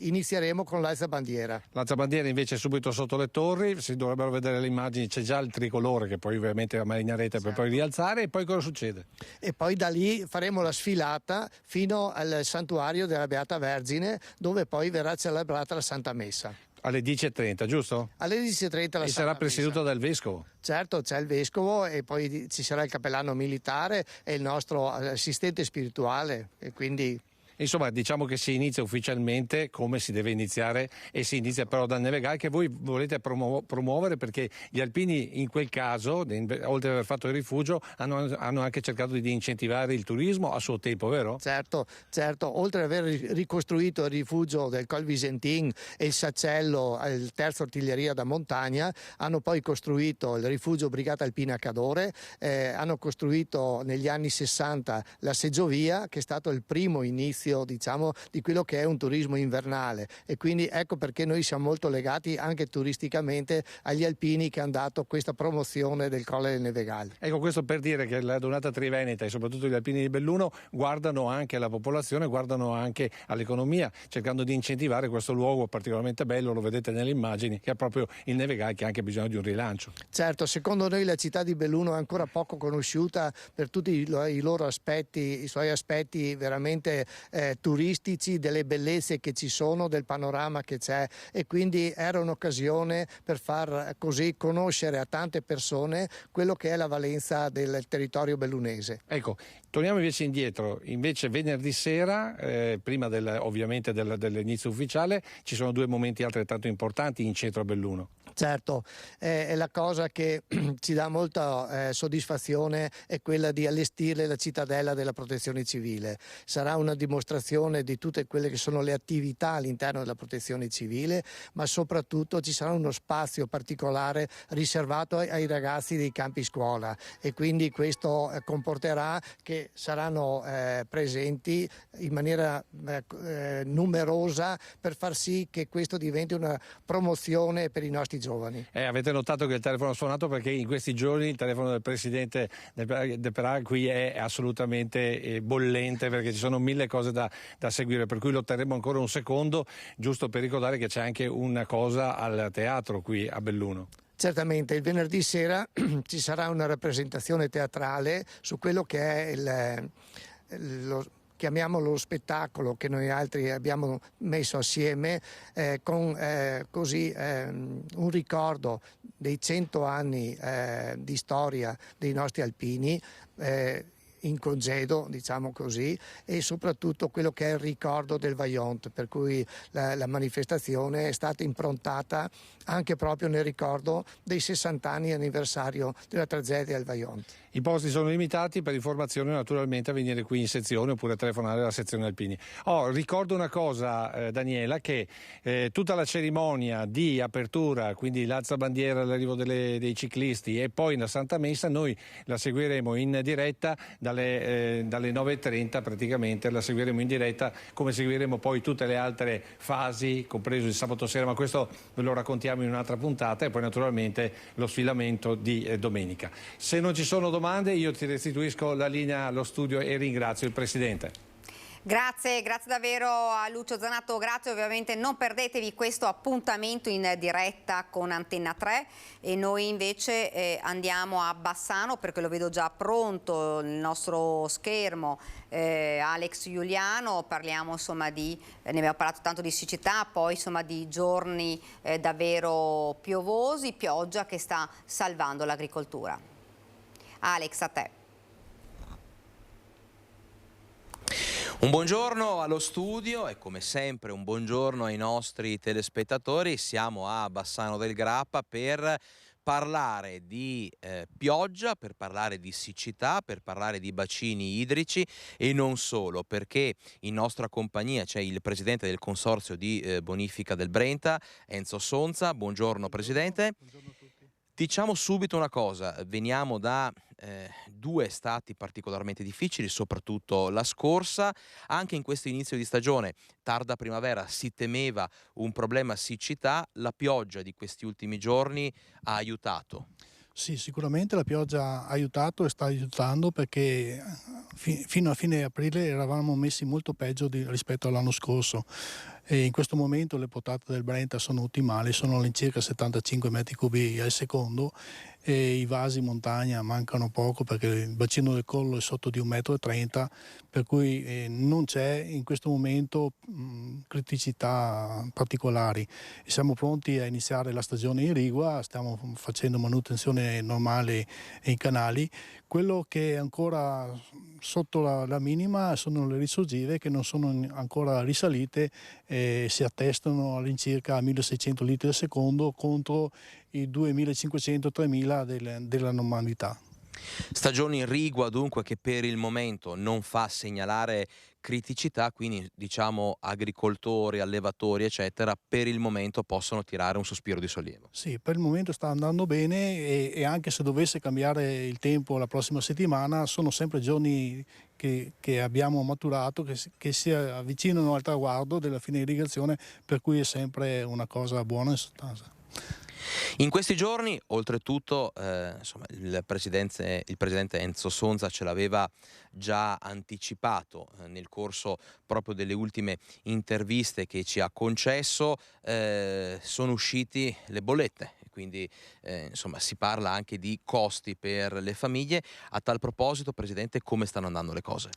inizieremo con l'alzabandiera. L'alzabandiera invece è subito sotto le torri, si dovrebbero vedere le immagini, c'è già il tricolore che poi ovviamente ammarinarete per poi rialzare e poi cosa succede? E poi da lì faremo la sfilata fino al santuario della Beata Vergine dove poi verrà celebrata la Santa Messa. Alle 10:30, giusto? Alle 10:30 la e sarà presieduto dal vescovo? Certo, c'è il vescovo e poi ci sarà il cappellano militare e il nostro assistente spirituale e quindi... Insomma, diciamo che si inizia ufficialmente come si deve iniziare e si inizia però dal Nevegal che voi volete promuovere perché gli alpini in quel caso, oltre ad aver fatto il rifugio, hanno anche cercato di incentivare il turismo a suo tempo, vero? Certo, oltre ad aver ricostruito il rifugio del Col Visentin e il Saccello, il terzo artiglieria da montagna, hanno poi costruito il rifugio Brigata Alpina Cadore, hanno costruito negli anni 60 la seggiovia che è stato il primo inizio diciamo di quello che è un turismo invernale e quindi ecco perché noi siamo molto legati anche turisticamente agli alpini che hanno dato questa promozione del Colle del Nevegal. Ecco, questo per dire che la Adunata Triveneta e soprattutto gli alpini di Belluno guardano anche alla popolazione, guardano anche all'economia, cercando di incentivare questo luogo particolarmente bello, lo vedete nelle immagini, che ha proprio il Nevegal che ha anche bisogno di un rilancio. Certo, secondo noi la città di Belluno è ancora poco conosciuta per tutti i loro aspetti, i suoi aspetti veramente turistici, delle bellezze che ci sono, del panorama che c'è e quindi era un'occasione per far così conoscere a tante persone quello che è la valenza del territorio bellunese. Ecco, torniamo invece indietro, invece venerdì sera, prima ovviamente dell'inizio ufficiale, ci sono 2 momenti altrettanto importanti in centro a Belluno. Certo, è la cosa che ci dà molta soddisfazione è quella di allestire la cittadella della protezione civile. Sarà una dimostrazione di tutte quelle che sono le attività all'interno della protezione civile, ma soprattutto ci sarà uno spazio particolare riservato ai ragazzi dei campi scuola e quindi questo comporterà che saranno presenti in maniera numerosa per far sì che questo diventi una promozione per i nostri giovani. Avete notato che il telefono ha suonato perché in questi giorni il telefono del presidente del DEPRA qui è assolutamente bollente perché ci sono 1000 cose da seguire, per cui lo terremo ancora un secondo giusto per ricordare che c'è anche una cosa al teatro qui a Belluno. Certamente, il venerdì sera ci sarà una rappresentazione teatrale su quello che è chiamiamolo spettacolo che noi altri abbiamo messo assieme con un ricordo dei 100 anni di storia dei nostri alpini in congedo, diciamo così, e soprattutto quello che è il ricordo del Vaillant, per cui la manifestazione è stata improntata anche proprio nel ricordo dei 60 anni anniversario della tragedia del Vaillant. I posti sono limitati, per informazioni naturalmente a venire qui in sezione oppure telefonare alla sezione alpini. Ricordo una cosa Daniela, che tutta la cerimonia di apertura, quindi l'alzabandiera, l'arrivo dei ciclisti e poi la Santa Messa, noi la seguiremo in diretta dalle 9:30 praticamente, la seguiremo in diretta come seguiremo poi tutte le altre fasi, compreso il sabato sera, ma questo ve lo raccontiamo in un'altra puntata, e poi naturalmente lo sfilamento di domenica. Se non ci sono domande io ti restituisco la linea allo studio e ringrazio il Presidente. Grazie davvero a Lucio Zanato, grazie, ovviamente non perdetevi questo appuntamento in diretta con Antenna 3 e noi invece andiamo a Bassano perché lo vedo già pronto il nostro schermo, Alex Giuliano, parliamo insomma ne abbiamo parlato tanto di siccità, poi insomma di giorni davvero piovosi, pioggia che sta salvando l'agricoltura. Alex, a te. Un buongiorno allo studio e come sempre un buongiorno ai nostri telespettatori. Siamo a Bassano del Grappa per parlare di pioggia, per parlare di siccità, per parlare di bacini idrici e non solo, perché in nostra compagnia c'è il presidente del consorzio di bonifica del Brenta, Enzo Sonza. Buongiorno Presidente. Buongiorno a tutti. Diciamo subito una cosa, veniamo da due estati particolarmente difficili, soprattutto la scorsa. Anche in questo inizio di stagione, tarda primavera, si temeva un problema siccità. La pioggia di questi ultimi giorni ha aiutato. Sì, sicuramente la pioggia ha aiutato e sta aiutando perché fino a fine aprile eravamo messi molto peggio rispetto all'anno scorso. E in questo momento le portate del Brenta sono ottimali, sono all'incirca 75 metri cubi al secondo e i vasi in montagna mancano poco perché il bacino del Collo è sotto di 1,30 m, per cui non c'è in questo momento criticità particolari. Siamo pronti a iniziare la stagione irrigua, stiamo facendo manutenzione normale ai canali. Quello che è ancora sotto la minima sono le risorgive che non sono ancora risalite e si attestano all'incirca a 1600 litri al secondo contro i 2500-3000 della normalità. Stagione irrigua dunque che per il momento non fa segnalare criticità, quindi diciamo agricoltori, allevatori eccetera per il momento possono tirare un sospiro di sollievo. Sì, per il momento sta andando bene e anche se dovesse cambiare il tempo la prossima settimana sono sempre giorni che abbiamo maturato che si avvicinano al traguardo della fine irrigazione, per cui è sempre una cosa buona in sostanza. In questi giorni, oltretutto, insomma, il presidente Enzo Sonza ce l'aveva già anticipato nel corso proprio delle ultime interviste che ci ha concesso, sono usciti le bollette. Quindi insomma si parla anche di costi per le famiglie. A tal proposito, Presidente, come stanno andando le cose?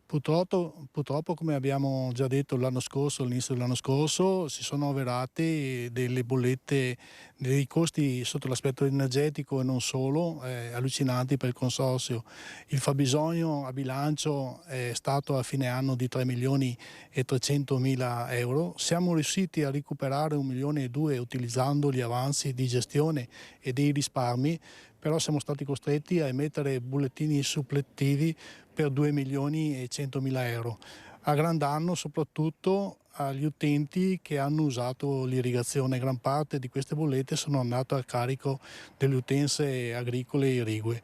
Purtroppo, come abbiamo già detto all'inizio dell'anno scorso, si sono avverate delle bollette, dei costi sotto l'aspetto energetico e non solo, allucinanti per il consorzio. Il fabbisogno a bilancio è stato a fine anno di 3.300.000 euro. Siamo riusciti a recuperare 1,2 milioni utilizzando gli avanzi di gestione e dei risparmi, però siamo stati costretti a emettere bollettini suppletivi per 2.100.000 euro, a gran danno soprattutto agli utenti che hanno usato l'irrigazione. Gran parte di queste bollette sono andate a carico delle utenze agricole e irrigue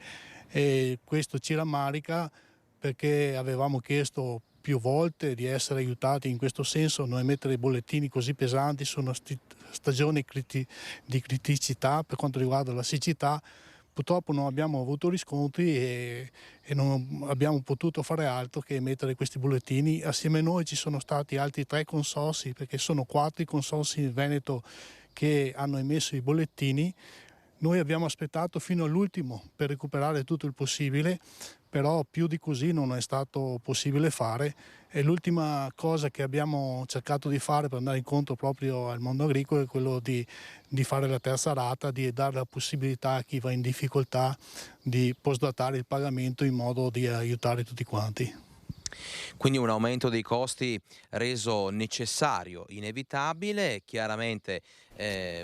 e questo ci rammarica perché avevamo chiesto più volte di essere aiutati in questo senso, non emettere bollettini così pesanti su una stagione di criticità per quanto riguarda la siccità. Purtroppo non abbiamo avuto riscontri e non abbiamo potuto fare altro che emettere questi bollettini. Assieme a noi ci sono stati altri 3 consorzi, perché sono 4 i consorzi in Veneto che hanno emesso i bollettini. Noi abbiamo aspettato fino all'ultimo per recuperare tutto il possibile, però più di così non è stato possibile fare. E l'ultima cosa che abbiamo cercato di fare per andare incontro proprio al mondo agricolo è quello di fare la terza rata, di dare la possibilità a chi va in difficoltà di postdatare il pagamento in modo di aiutare tutti quanti. Quindi un aumento dei costi reso necessario, inevitabile. Chiaramente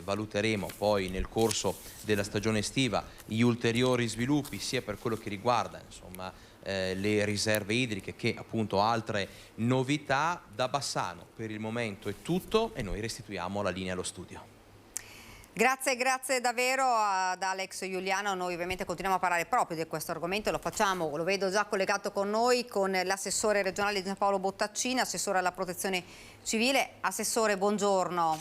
valuteremo poi nel corso della stagione estiva gli ulteriori sviluppi sia per quello che riguarda insomma, le riserve idriche che appunto altre novità. Da Bassano per il momento è tutto e noi restituiamo la linea allo studio. Grazie davvero ad Alex Giuliano. Noi ovviamente continuiamo a parlare proprio di questo argomento, lo facciamo, lo vedo già collegato con noi, con l'assessore regionale di San Paolo Bottaccina, assessore alla protezione civile. Assessore, buongiorno.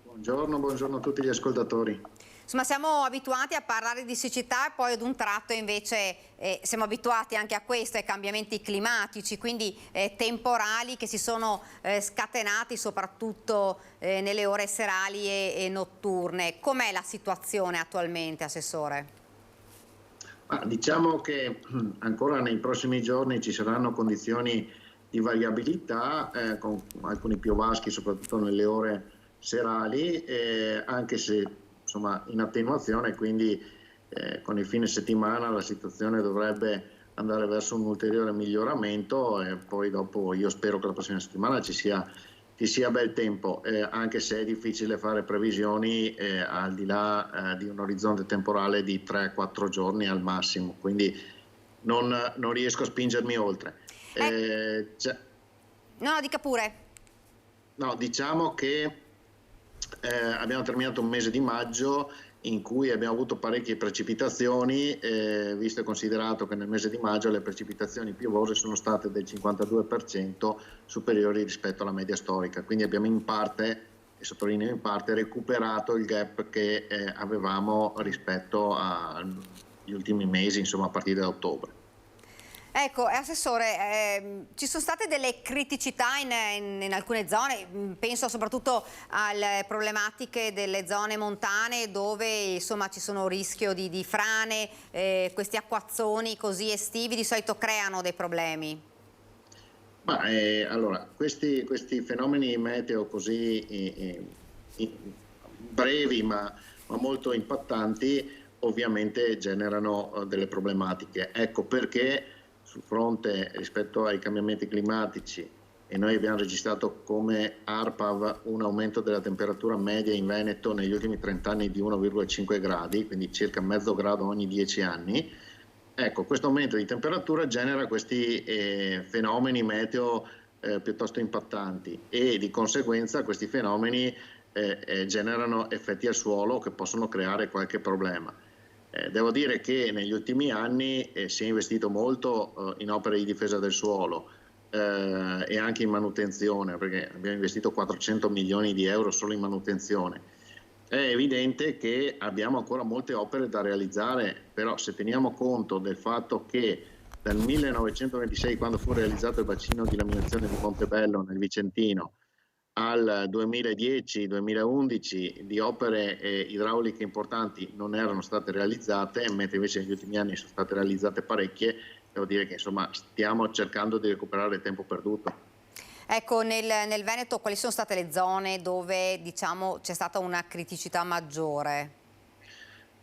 Buongiorno a tutti gli ascoltatori. Insomma, siamo abituati a parlare di siccità e poi ad un tratto invece siamo abituati anche a questo, ai cambiamenti climatici, quindi temporali che si sono scatenati soprattutto nelle ore serali e notturne. Com'è la situazione attualmente, Assessore? Diciamo che ancora nei prossimi giorni ci saranno condizioni di variabilità con alcuni piovaschi soprattutto nelle ore serali, anche se insomma in attenuazione, quindi con il fine settimana la situazione dovrebbe andare verso un ulteriore miglioramento e poi dopo io spero che la prossima settimana ci sia bel tempo, anche se è difficile fare previsioni al di là di un orizzonte temporale di 3-4 giorni al massimo, quindi non riesco a spingermi oltre. No, dica pure. No, diciamo che abbiamo terminato un mese di maggio in cui abbiamo avuto parecchie precipitazioni, visto e considerato che nel mese di maggio le precipitazioni piovose sono state del 52% superiori rispetto alla media storica, quindi abbiamo in parte, e sottolineo in parte, recuperato il gap che avevamo rispetto agli ultimi mesi, insomma a partire da ottobre. Ecco, Assessore, ci sono state delle criticità in alcune zone, penso soprattutto alle problematiche delle zone montane dove insomma ci sono rischio di frane, questi acquazzoni così estivi di solito creano dei problemi. Allora, questi fenomeni meteo così brevi ma molto impattanti ovviamente generano delle problematiche. Ecco perché sul fronte rispetto ai cambiamenti climatici, e noi abbiamo registrato come ARPAV un aumento della temperatura media in Veneto negli ultimi 30 anni di 1,5 gradi, quindi circa mezzo grado ogni 10 anni. Ecco, questo aumento di temperatura genera questi fenomeni meteo piuttosto impattanti e di conseguenza questi fenomeni generano effetti al suolo che possono creare qualche problema. Devo dire che negli ultimi anni si è investito molto in opere di difesa del suolo e anche in manutenzione, perché abbiamo investito 400 milioni di euro solo in manutenzione. È evidente che abbiamo ancora molte opere da realizzare, però se teniamo conto del fatto che dal 1926, quando fu realizzato il bacino di laminazione di Montebello nel Vicentino, al 2010-2011 di opere idrauliche importanti non erano state realizzate, mentre invece negli ultimi anni sono state realizzate parecchie, devo dire che insomma stiamo cercando di recuperare il tempo perduto. Ecco, nel Veneto quali sono state le zone dove diciamo c'è stata una criticità maggiore?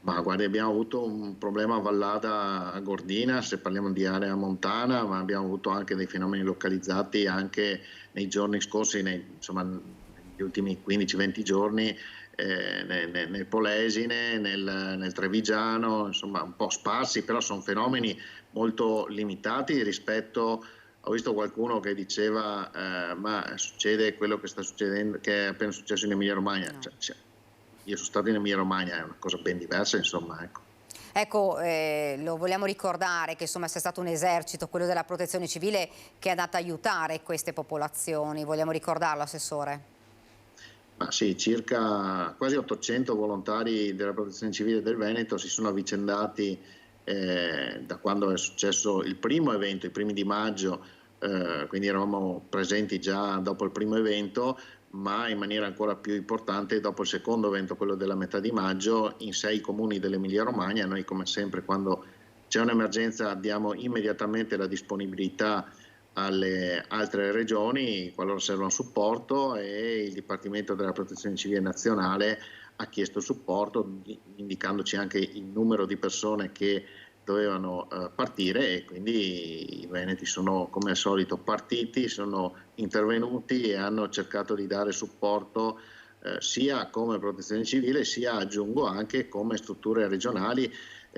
Ma guardi, abbiamo avuto un problema a Vallada Gordina, se parliamo di area montana, ma abbiamo avuto anche dei fenomeni localizzati anche nei giorni scorsi, insomma negli ultimi 15-20 giorni, nel Polesine, nel Trevigiano, insomma un po' sparsi, però sono fenomeni molto limitati rispetto. Ho visto qualcuno che diceva ma succede quello che sta succedendo, che è appena successo in Emilia Romagna. No. Io sono stato in Emilia Romagna, è una cosa ben diversa, insomma, ecco. Ecco, lo vogliamo ricordare che insomma c'è stato un esercito, quello della Protezione Civile, che è andato a aiutare queste popolazioni. Vogliamo ricordarlo, Assessore? Ma sì, circa quasi 800 volontari della Protezione Civile del Veneto si sono avvicendati da quando è successo il primo evento, i primi di maggio, quindi eravamo presenti già dopo il primo evento, ma in maniera ancora più importante dopo il secondo evento, quello della metà di maggio, in 6 comuni dell'Emilia Romagna. Noi come sempre quando c'è un'emergenza diamo immediatamente la disponibilità alle altre regioni qualora servono supporto, e il Dipartimento della Protezione Civile Nazionale ha chiesto supporto indicandoci anche il numero di persone che dovevano partire, e quindi i veneti sono come al solito partiti, sono intervenuti e hanno cercato di dare supporto sia come protezione civile sia, aggiungo, anche come strutture regionali,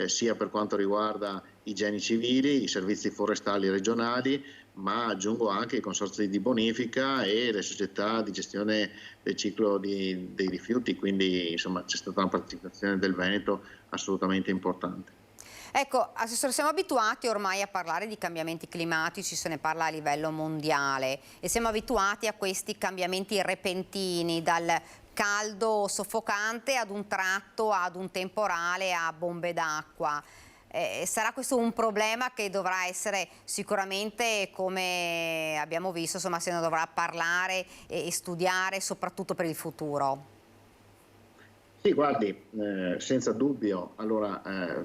sia per quanto riguarda i geni civili, i servizi forestali regionali, ma aggiungo anche i consorzi di bonifica e le società di gestione del ciclo dei rifiuti, quindi insomma c'è stata una partecipazione del Veneto assolutamente importante. Ecco, Assessore, siamo abituati ormai a parlare di cambiamenti climatici, se ne parla a livello mondiale, e siamo abituati a questi cambiamenti repentini, dal caldo soffocante ad un tratto, ad un temporale, a bombe d'acqua. Sarà questo un problema che dovrà essere sicuramente, come abbiamo visto, insomma, se ne dovrà parlare e studiare soprattutto per il futuro. Sì, guardi, senza dubbio, allora,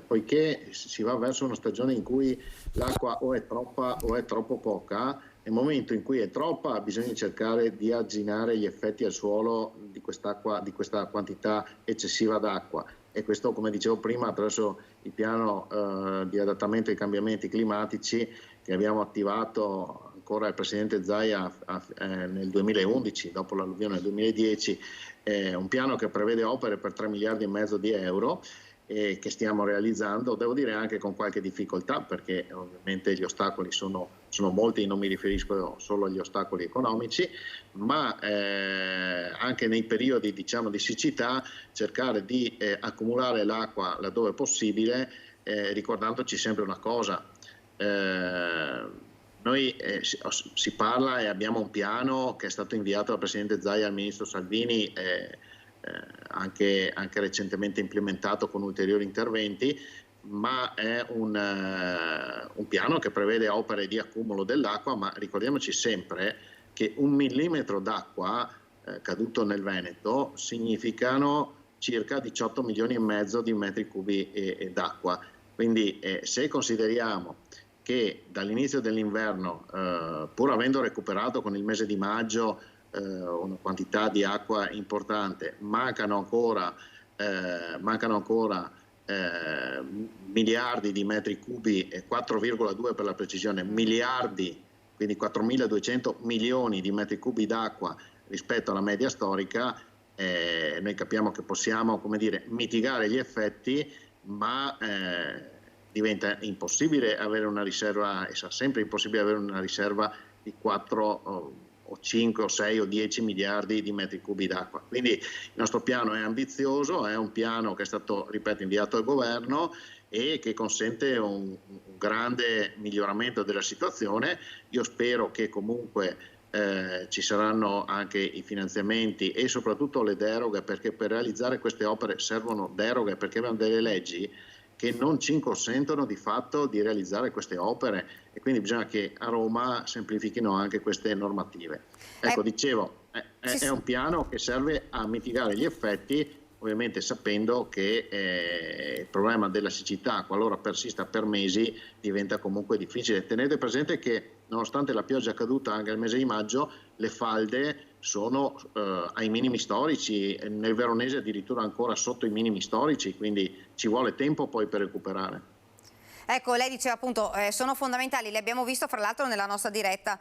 poiché si va verso una stagione in cui l'acqua o è troppa o è troppo poca, nel momento in cui è troppa bisogna cercare di arginare gli effetti al suolo di quest'acqua, di questa quantità eccessiva d'acqua. E questo, come dicevo prima, attraverso il piano di adattamento ai cambiamenti climatici che abbiamo attivato ancora il Presidente Zaia nel 2011, dopo l'alluvione del 2010, un piano che prevede opere per 3 miliardi e mezzo di euro che stiamo realizzando, devo dire anche con qualche difficoltà, perché ovviamente gli ostacoli sono molti, non mi riferisco solo agli ostacoli economici, ma anche nei periodi, diciamo, di siccità cercare di accumulare l'acqua laddove possibile, ricordandoci sempre una cosa. Noi si parla e abbiamo un piano che è stato inviato dal Presidente Zaia al Ministro Salvini, anche recentemente implementato con ulteriori interventi, ma è un piano che prevede opere di accumulo dell'acqua, ma ricordiamoci sempre che 1 millimetro d'acqua caduto nel Veneto significano circa 18 milioni e mezzo di metri cubi d'acqua. Quindi se consideriamo che dall'inizio dell'inverno, pur avendo recuperato con il mese di maggio una quantità di acqua importante, mancano ancora miliardi di metri cubi, 4,2 per la precisione, miliardi, quindi 4.200 milioni di metri cubi d'acqua rispetto alla media storica. Noi capiamo che possiamo, come dire, mitigare gli effetti, ma diventa impossibile avere una riserva, e sarà sempre impossibile avere una riserva di 4 o 5 o 6 o 10 miliardi di metri cubi d'acqua. Quindi il nostro piano è ambizioso, è un piano che è stato, ripeto, inviato al governo e che consente un grande miglioramento della situazione. Io spero che comunque ci saranno anche i finanziamenti e soprattutto le deroghe, perché per realizzare queste opere servono deroghe, perché abbiamo delle leggi che non ci consentono di fatto di realizzare queste opere, e quindi bisogna che a Roma semplifichino anche queste normative. Ecco, dicevo, è un piano che serve a mitigare gli effetti, ovviamente sapendo che il problema della siccità, qualora persista per mesi, diventa comunque difficile. Tenete presente che nonostante la pioggia caduta anche nel mese di maggio, le falde sono ai minimi storici, nel Veronese addirittura ancora sotto i minimi storici, quindi ci vuole tempo poi per recuperare. Ecco, lei diceva appunto sono fondamentali, le abbiamo visto fra l'altro nella nostra diretta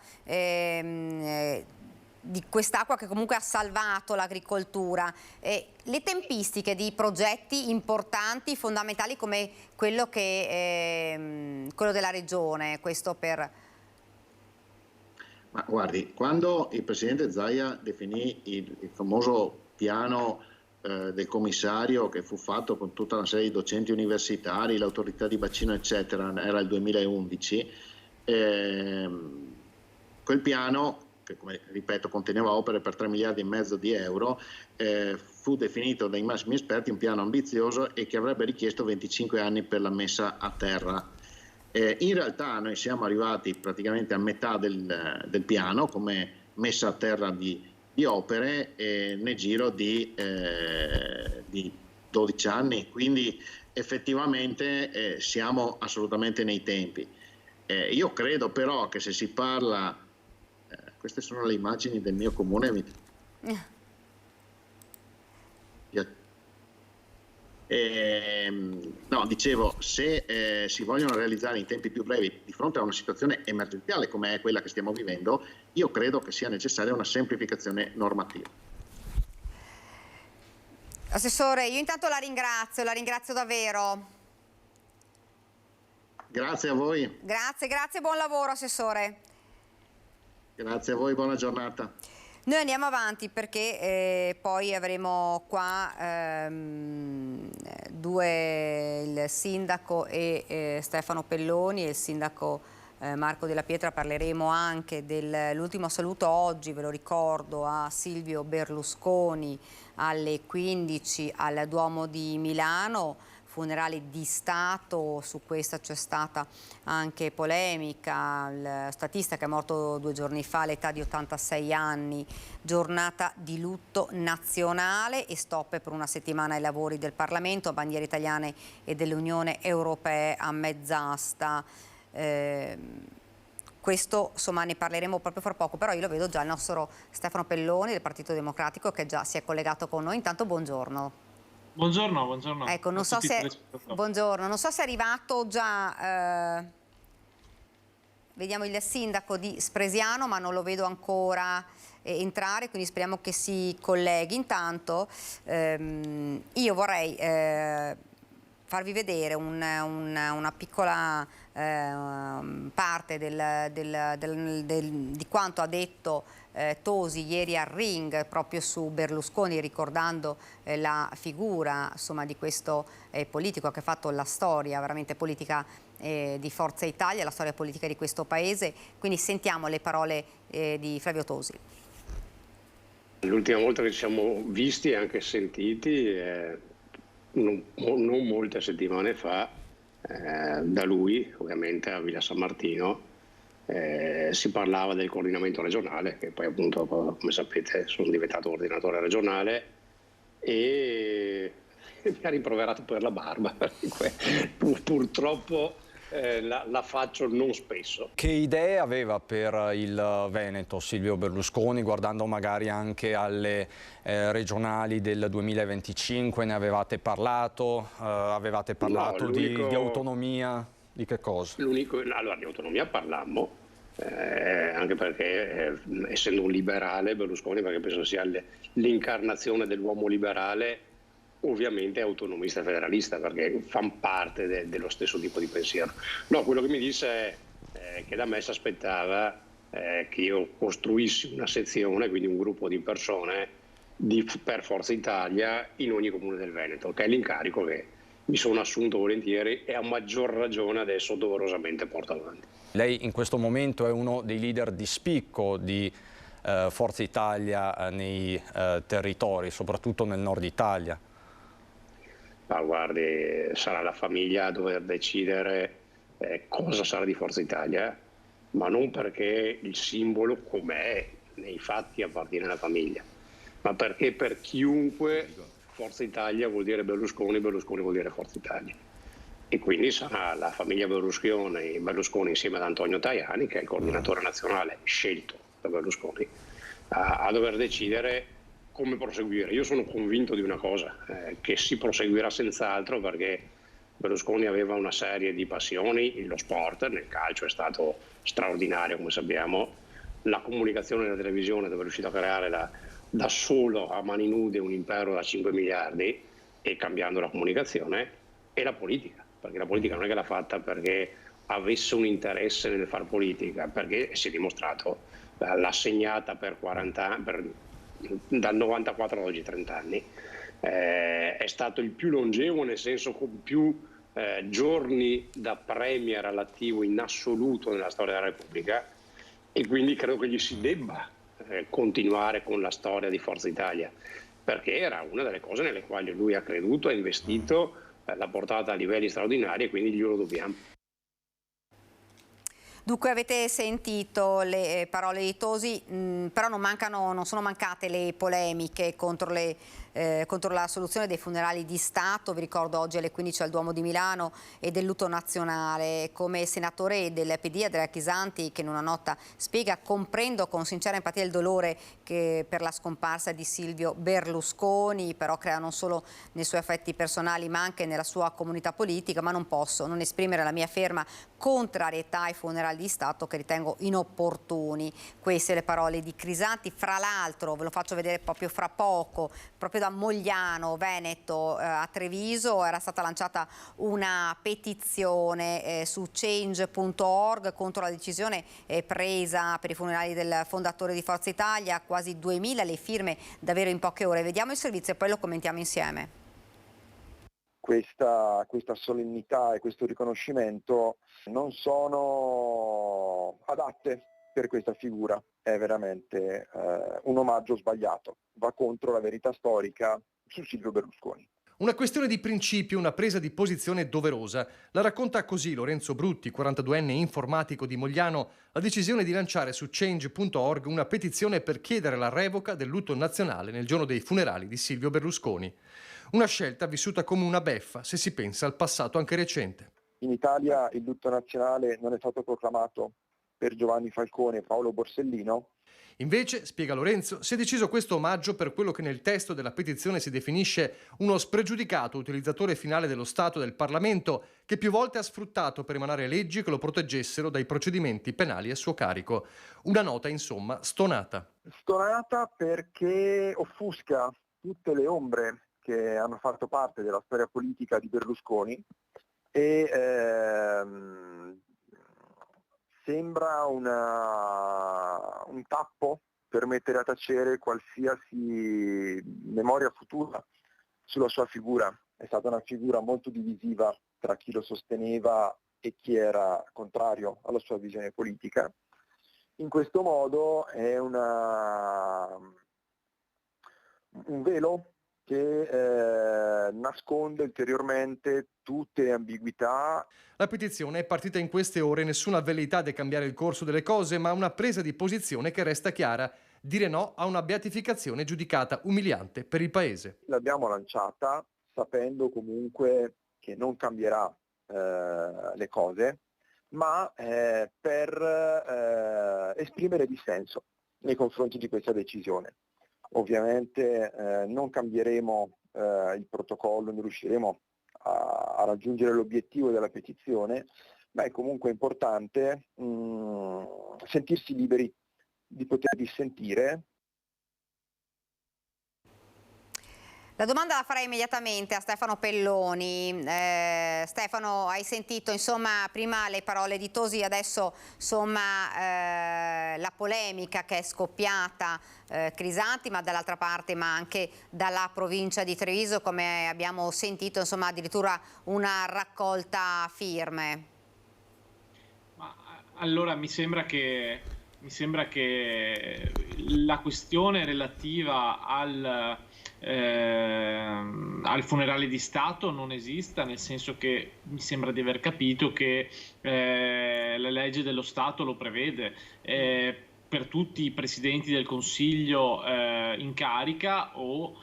di quest'acqua che comunque ha salvato l'agricoltura. Le tempistiche di progetti importanti, fondamentali come quello della Regione, questo per... Ma guardi, quando il Presidente Zaia definì il famoso piano del commissario, che fu fatto con tutta una serie di docenti universitari, l'autorità di bacino eccetera, era il 2011, quel piano, che come ripeto conteneva opere per 3 miliardi e mezzo di euro, fu definito dai massimi esperti un piano ambizioso e che avrebbe richiesto 25 anni per la messa a terra. In realtà noi siamo arrivati praticamente a metà del piano come messa a terra di opere nel giro di 12 anni, quindi effettivamente siamo assolutamente nei tempi. Io credo però che se si parla, queste sono le immagini del mio comune, no, dicevo, se si vogliono realizzare in tempi più brevi di fronte a una situazione emergenziale come è quella che stiamo vivendo, io credo che sia necessaria una semplificazione normativa. Assessore, io intanto la ringrazio davvero. Grazie a voi. Grazie, buon lavoro Assessore. Grazie a voi, buona giornata. Noi andiamo avanti perché poi avremo qua il sindaco e Stefano Pelloni e il sindaco Marco Della Pietra parleremo anche dell'ultimo saluto oggi, ve lo ricordo, a Silvio Berlusconi alle 15 al Duomo di Milano, funerali di Stato. Su questa c'è stata anche polemica, il statista che è morto 2 giorni fa all'età di 86 anni, giornata di lutto nazionale e stop per una settimana ai lavori del Parlamento, bandiere italiane e dell'Unione Europea a mezz'asta. Questo insomma ne parleremo proprio fra poco, però io lo vedo già il nostro Stefano Pelloni del Partito Democratico che già si è collegato con noi. Intanto buongiorno. Buongiorno. Ecco, non so se buongiorno, non so se è arrivato già vediamo il sindaco di Spresiano, ma non lo vedo ancora entrare, quindi speriamo che si colleghi. Intanto io vorrei farvi vedere una piccola parte di quanto ha detto Tosi ieri al Ring proprio su Berlusconi, ricordando la figura insomma di questo politico che ha fatto la storia veramente politica di Forza Italia, la storia politica di questo paese. Quindi sentiamo le parole di Flavio Tosi. L'ultima volta che ci siamo visti e anche sentiti non molte settimane fa, da lui ovviamente a Villa San Martino, si parlava del coordinamento regionale, che poi appunto, come sapete, sono diventato coordinatore regionale, e mi ha rimproverato per la barba, purtroppo la faccio non spesso. Che idee aveva per il Veneto Silvio Berlusconi, guardando magari anche alle regionali del 2025? Ne avevate parlato? Avevate parlato di autonomia? Di che cosa? Allora, di autonomia parlammo, anche perché essendo un liberale Berlusconi, perché penso sia l'incarnazione dell'uomo liberale, ovviamente è autonomista e federalista, perché fanno parte dello stesso tipo di pensiero. No, quello che mi disse è che da me si aspettava che io costruissi una sezione, quindi un gruppo di persone per Forza Italia in ogni comune del Veneto, che è l'incarico che mi sono assunto volentieri e a maggior ragione adesso doverosamente porto avanti. Lei in questo momento è uno dei leader di spicco di Forza Italia nei territori, soprattutto nel nord Italia. Ma guardi, sarà la famiglia a dover decidere cosa sarà di Forza Italia, ma non perché il simbolo com'è nei fatti appartiene alla famiglia, ma perché per chiunque Forza Italia vuol dire Berlusconi, Berlusconi vuol dire Forza Italia. E quindi sarà la famiglia Berlusconi insieme ad Antonio Tajani, che è il coordinatore nazionale scelto da Berlusconi, a dover decidere come proseguire. Io sono convinto di una cosa, che si proseguirà senz'altro, perché Berlusconi aveva una serie di passioni, lo sport, nel calcio è stato straordinario come sappiamo, la comunicazione nella televisione, dove è riuscito a creare da solo a mani nude un impero da 5 miliardi e cambiando la comunicazione, e la politica, perché la politica non è che l'ha fatta perché avesse un interesse nel far politica, perché si è dimostrato, l'ha segnata per 40 anni, dal 94 ad oggi 30 anni, è stato il più longevo, nel senso con più giorni da premier all'attivo in assoluto nella storia della Repubblica, e quindi credo che gli si debba continuare con la storia di Forza Italia, perché era una delle cose nelle quali lui ha creduto, ha investito, l'ha portata a livelli straordinari, e quindi glielo dobbiamo. Dunque avete sentito le parole di Tosi, però non sono mancate le polemiche contro la soluzione dei funerali di Stato. Vi ricordo oggi alle 15 al Duomo di Milano e del lutto nazionale. Come senatore del PD, Andrea Chisanti, che in una nota spiega: comprendo con sincera empatia il dolore per la scomparsa di Silvio Berlusconi, però crea non solo nei suoi affetti personali ma anche nella sua comunità politica, ma non posso non esprimere la mia ferma contrarietà ai funerali di Stato, che ritengo inopportuni. Queste le parole di Crisanti. Fra l'altro, ve lo faccio vedere proprio fra poco, proprio da Mogliano, Veneto, a Treviso, era stata lanciata una petizione su change.org contro la decisione presa per i funerali del fondatore di Forza Italia. Quasi 2000 le firme davvero in poche ore. Vediamo il servizio e poi lo commentiamo insieme. questa solennità e questo riconoscimento non sono adatte per questa figura. È veramente un omaggio sbagliato, va contro la verità storica su Silvio Berlusconi. Una questione di principio, una presa di posizione doverosa. La racconta così Lorenzo Brutti, 42enne informatico di Mogliano, la decisione di lanciare su Change.org una petizione per chiedere la revoca del lutto nazionale nel giorno dei funerali di Silvio Berlusconi. Una scelta vissuta come una beffa, se si pensa al passato anche recente. In Italia il lutto nazionale non è stato proclamato per Giovanni Falcone e Paolo Borsellino. Invece, spiega Lorenzo, si è deciso questo omaggio per quello che nel testo della petizione si definisce uno spregiudicato utilizzatore finale dello Stato e del Parlamento che più volte ha sfruttato per emanare leggi che lo proteggessero dai procedimenti penali a suo carico. Una nota, insomma, stonata. Stonata perché offusca tutte le ombre che hanno fatto parte della storia politica di Berlusconi e sembra un tappo per mettere a tacere qualsiasi memoria futura sulla sua figura. È stata una figura molto divisiva tra chi lo sosteneva e chi era contrario alla sua visione politica. In questo modo è un velo che nasconde ulteriormente tutte le ambiguità. La petizione è partita in queste ore, nessuna velleità di cambiare il corso delle cose, ma una presa di posizione che resta chiara: dire no a una beatificazione giudicata umiliante per il Paese. L'abbiamo lanciata sapendo comunque che non cambierà le cose, ma per esprimere dissenso nei confronti di questa decisione. Ovviamente non cambieremo il protocollo, non riusciremo a raggiungere l'obiettivo della petizione, ma è comunque importante sentirsi liberi di poter dissentire. La domanda la farei immediatamente a Stefano Pelloni. Stefano, hai sentito insomma prima le parole di Tosi, adesso insomma la polemica che è scoppiata, Crisanti, ma dall'altra parte ma anche dalla provincia di Treviso, come abbiamo sentito, insomma addirittura una raccolta firme. Ma allora mi sembra che la questione relativa al funerale di Stato non esista, nel senso che mi sembra di aver capito che la legge dello Stato lo prevede per tutti i presidenti del Consiglio in carica o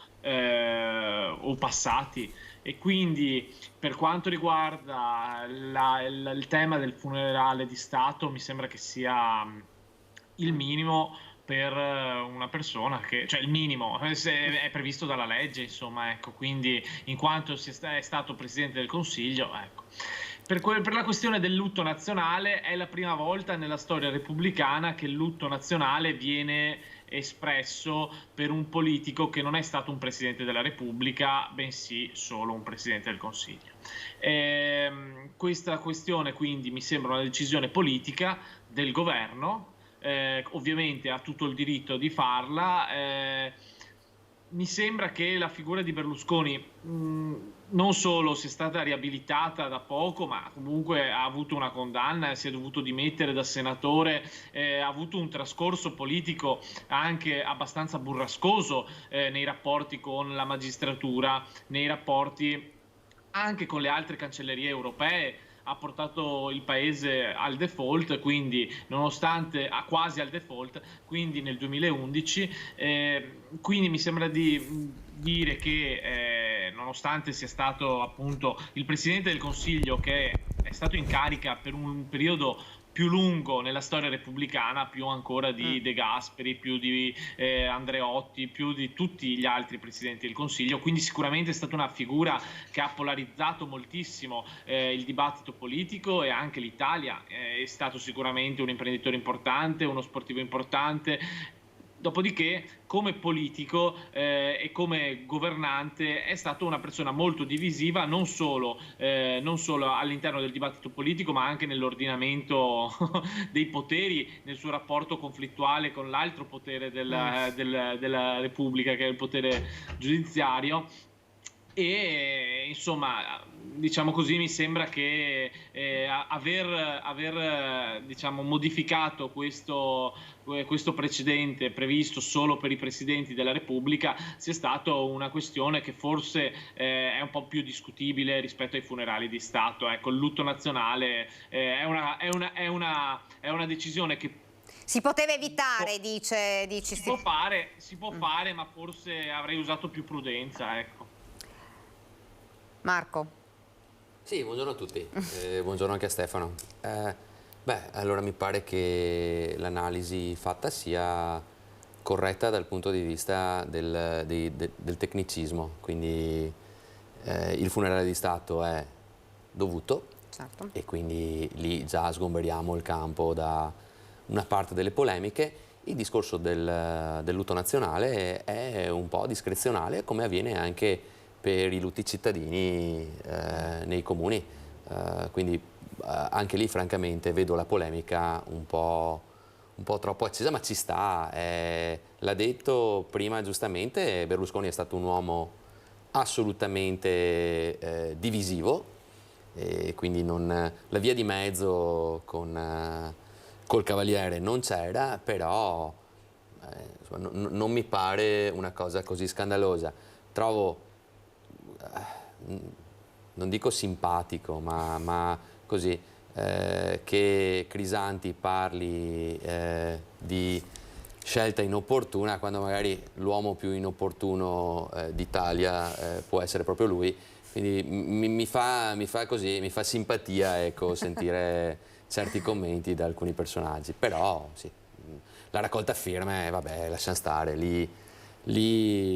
passati, e quindi per quanto riguarda il tema del funerale di Stato mi sembra che sia il minimo per una persona cioè il minimo è previsto dalla legge, insomma, ecco, quindi in quanto è stato Presidente del Consiglio, ecco. Per la questione del lutto nazionale è la prima volta nella storia repubblicana che il lutto nazionale viene espresso per un politico che non è stato un Presidente della Repubblica, bensì solo un Presidente del Consiglio. Questa questione quindi mi sembra una decisione politica del governo. Ovviamente ha tutto il diritto di farla. Mi sembra che la figura di Berlusconi non solo sia stata riabilitata da poco, ma comunque ha avuto una condanna, si è dovuto dimettere da senatore, ha avuto un trascorso politico anche abbastanza burrascoso nei rapporti con la magistratura, nei rapporti anche con le altre cancellerie europee. Ha portato il paese al default, quindi nonostante quasi al default, quindi nel 2011, quindi mi sembra di dire che nonostante sia stato appunto il Presidente del Consiglio che è stato in carica per un periodo più lungo nella storia repubblicana, più ancora di De Gasperi, più di Andreotti, più di tutti gli altri presidenti del Consiglio, quindi sicuramente è stata una figura che ha polarizzato moltissimo il dibattito politico e anche l'Italia. È stato sicuramente un imprenditore importante, uno sportivo importante. Dopodiché, come politico e come governante, è stato una persona molto divisiva, non solo all'interno del dibattito politico, ma anche nell'ordinamento dei poteri, nel suo rapporto conflittuale con l'altro potere della Repubblica, che è il potere giudiziario. e insomma, diciamo così, mi sembra che aver diciamo, modificato questo precedente previsto solo per i presidenti della Repubblica sia stato una questione che forse è un po' più discutibile rispetto ai funerali di Stato. Ecco, il lutto nazionale è una decisione che si poteva evitare, dici. Si può fare, ma forse avrei usato più prudenza, ecco. Marco. Sì, buongiorno a tutti, buongiorno anche a Stefano. Allora mi pare che l'analisi fatta sia corretta dal punto di vista del tecnicismo, quindi il funerale di Stato è dovuto, certo, e quindi lì già sgomberiamo il campo da una parte delle polemiche. Il discorso del lutto nazionale è un po' discrezionale, come avviene anche per i lutti cittadini nei comuni, quindi anche lì francamente vedo la polemica un po' troppo accesa, ma ci sta. L'ha detto prima giustamente, Berlusconi è stato un uomo assolutamente divisivo, e quindi la via di mezzo col Cavaliere non c'era, però non mi pare una cosa così scandalosa. Trovo, non dico simpatico, ma così, che Crisanti parli di scelta inopportuna quando magari l'uomo più inopportuno d'Italia può essere proprio lui. Quindi mi fa simpatia, ecco, sentire certi commenti da alcuni personaggi, però sì, la raccolta firme, vabbè, lasciamo stare, lì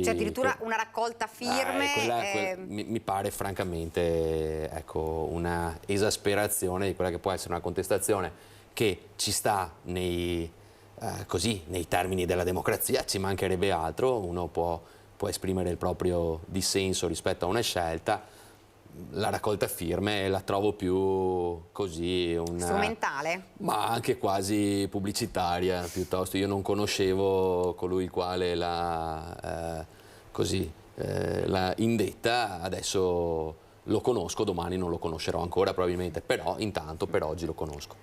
c'è addirittura una raccolta firme. Mi pare francamente, ecco, una esasperazione di quella che può essere una contestazione che ci sta nei termini della democrazia, ci mancherebbe altro, uno può esprimere il proprio dissenso rispetto a una scelta. La raccolta firme la trovo più così strumentale, ma anche quasi pubblicitaria piuttosto. Io non conoscevo colui il quale l'ha indetta, adesso lo conosco, domani non lo conoscerò ancora probabilmente, però intanto per oggi lo conosco.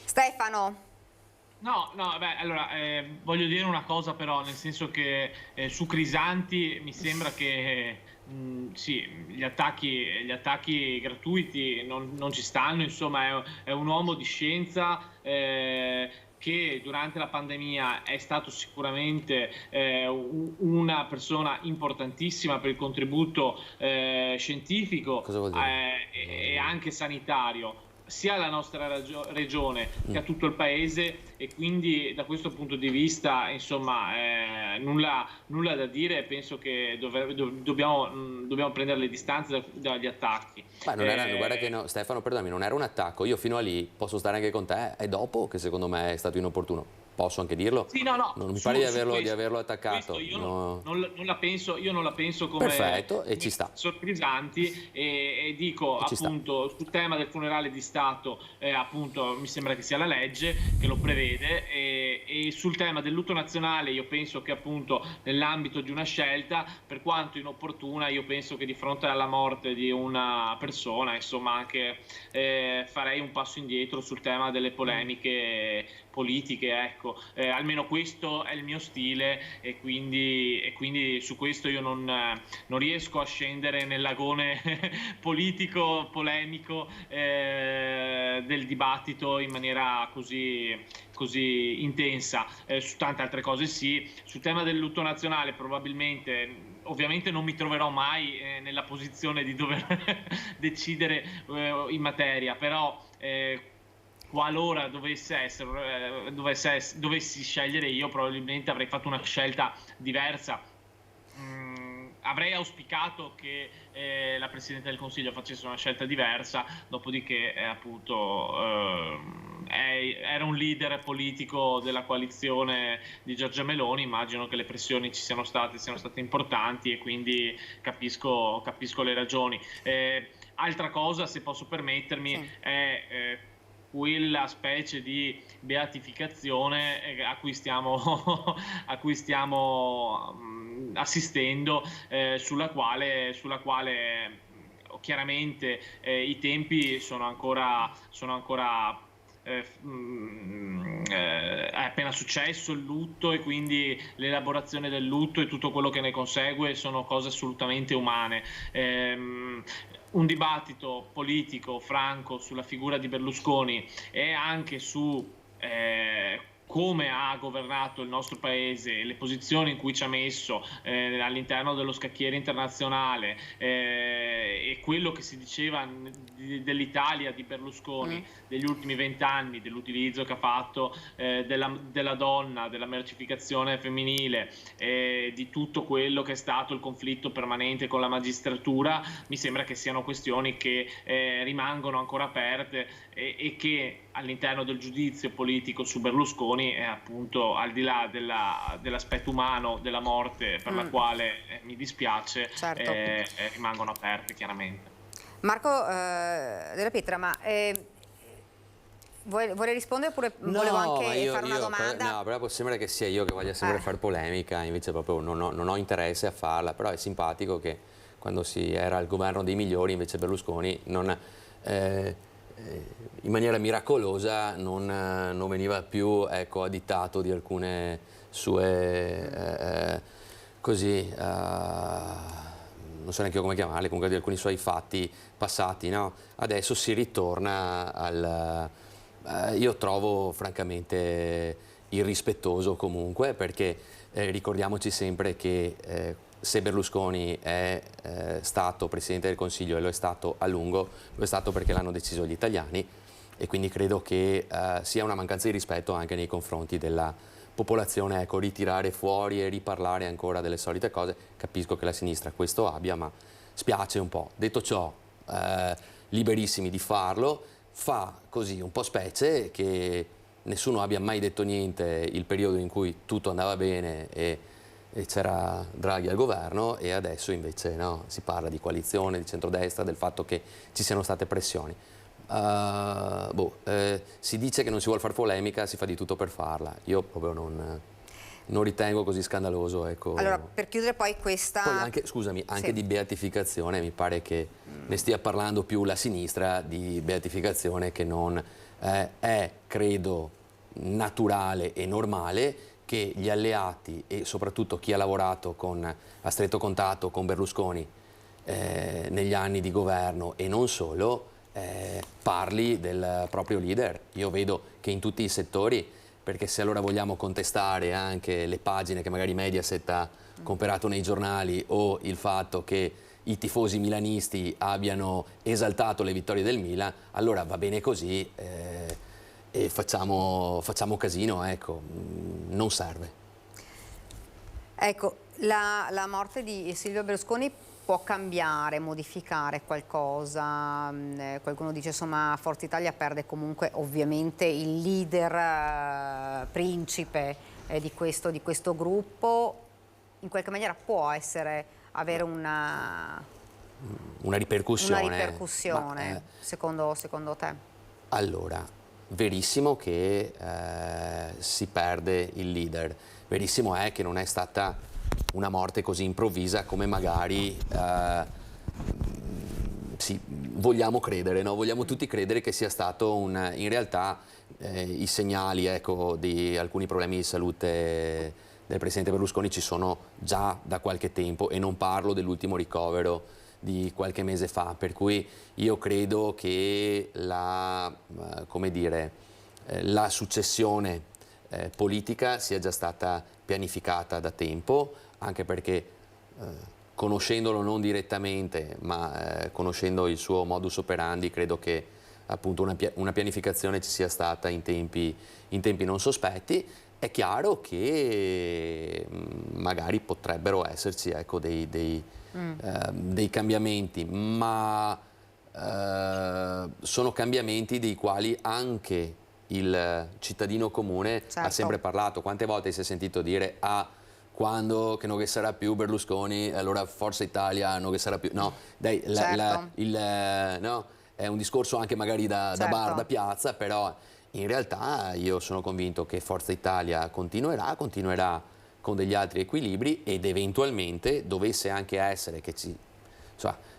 Attefano. No, allora voglio dire una cosa però, nel senso che su Crisanti mi sembra che sì, gli attacchi gratuiti non ci stanno, insomma è un uomo di scienza che durante la pandemia è stato sicuramente una persona importantissima per il contributo scientifico e anche sanitario sia alla nostra regione che a tutto il paese, e quindi da questo punto di vista insomma nulla da dire. Penso che dobbiamo prendere le distanze dagli attacchi. Guarda che no, Stefano, perdonami, non era un attacco. Io fino a lì posso stare anche con te, è dopo che secondo me è stato inopportuno. Posso anche dirlo? Sì, no. Non mi pare di averlo attaccato. Io non la penso come perfetto, e ci sta. Sorprisanti, e dico appunto sul tema del funerale di Stato, appunto mi sembra che sia la legge che lo prevede, e sul tema del lutto nazionale io penso che appunto nell'ambito di una scelta, per quanto inopportuna, io penso che di fronte alla morte di una persona insomma anche farei un passo indietro sul tema delle polemiche politiche, ecco. Almeno questo è il mio stile, e quindi su questo io non riesco a scendere nel lagone politico polemico del dibattito in maniera così intensa. Su tante altre cose sì. Sul tema del lutto nazionale ovviamente non mi troverò mai nella posizione di dover decidere in materia, però qualora dovessi scegliere io, probabilmente avrei fatto una scelta diversa. Avrei auspicato che la Presidente del Consiglio facesse una scelta diversa, dopodiché appunto era un leader politico della coalizione di Giorgia Meloni, immagino che le pressioni siano state importanti, e quindi capisco le ragioni. Altra cosa, se posso permettermi, è quella specie di beatificazione a cui stiamo assistendo, sulla quale chiaramente i tempi sono ancora è appena successo il lutto, e quindi l'elaborazione del lutto e tutto quello che ne consegue sono cose assolutamente umane. Un dibattito politico franco sulla figura di Berlusconi e anche su come ha governato il nostro paese, le posizioni in cui ci ha messo all'interno dello scacchiere internazionale, e quello che si diceva dell'Italia di Berlusconi degli ultimi 20 anni, dell'utilizzo che ha fatto della donna, della mercificazione femminile, di tutto quello che è stato il conflitto permanente con la magistratura, mi sembra che siano questioni che rimangono ancora aperte e che all'interno del giudizio politico su Berlusconi, appunto, al di là dell'aspetto umano della morte, per la quale mi dispiace, Certo. rimangono aperte chiaramente. Marco Della Pietra, ma vuole rispondere oppure volevo anche fare una domanda? No, però sembra che sia io che voglia sempre fare polemica, invece proprio non ho interesse a farla, però è simpatico che quando si era al governo dei migliori invece Berlusconi in maniera miracolosa non veniva più additato di alcune sue così non so neanche io come chiamarle, comunque di alcuni suoi fatti passati, no? Adesso si ritorna al io trovo francamente irrispettoso comunque, perché ricordiamoci sempre che se Berlusconi è stato Presidente del Consiglio, e lo è stato a lungo, lo è stato perché l'hanno deciso gli italiani, e quindi credo che sia una mancanza di rispetto anche nei confronti della popolazione, ritirare fuori e riparlare ancora delle solite cose. Capisco che la sinistra questo abbia, ma spiace un po'. Detto ciò, liberissimi di farlo, fa così un po' specie che nessuno abbia mai detto niente il periodo in cui tutto andava bene e c'era Draghi al governo, e adesso invece no, si parla di coalizione, di centrodestra, del fatto che ci siano state pressioni. Si dice che non si vuole fare polemica, si fa di tutto per farla. Io proprio non ritengo così scandaloso. Ecco. Allora, per chiudere poi questa... Poi anche, scusami, anche di beatificazione mi pare che ne stia parlando più la sinistra di beatificazione, che non è, credo, naturale e normale che gli alleati e soprattutto chi ha lavorato a stretto contatto con Berlusconi negli anni di governo e non solo, parli del proprio leader. Io vedo che in tutti i settori, perché se allora vogliamo contestare anche le pagine che magari Mediaset ha comperato nei giornali, o il fatto che i tifosi milanisti abbiano esaltato le vittorie del Milan, allora va bene così e facciamo casino, ecco, non serve. Ecco, la morte di Silvio Berlusconi può cambiare, modificare qualcosa? Qualcuno dice insomma Forza Italia perde comunque ovviamente il leader principe di questo gruppo, in qualche maniera può avere una ripercussione secondo te? Allora, verissimo che si perde il leader, verissimo è che non è stata una morte così improvvisa come magari vogliamo credere, no? Vogliamo tutti credere che sia stato in realtà i segnali, ecco, di alcuni problemi di salute del Presidente Berlusconi ci sono già da qualche tempo, e non parlo dell'ultimo ricovero di qualche mese fa, per cui io credo che la successione politica sia già stata pianificata da tempo, anche perché conoscendolo non direttamente, ma conoscendo il suo modus operandi, credo che appunto una pianificazione ci sia stata in tempi non sospetti. È chiaro che magari potrebbero esserci, ecco, dei cambiamenti, ma sono cambiamenti dei quali anche il cittadino comune ha sempre parlato. Quante volte si è sentito dire quando che non che sarà più Berlusconi, allora Forza Italia non che sarà più... No, dai, è un discorso anche magari da Certo. bar, da piazza, però in realtà io sono convinto che Forza Italia continuerà con degli altri equilibri, ed eventualmente dovesse anche essere che ci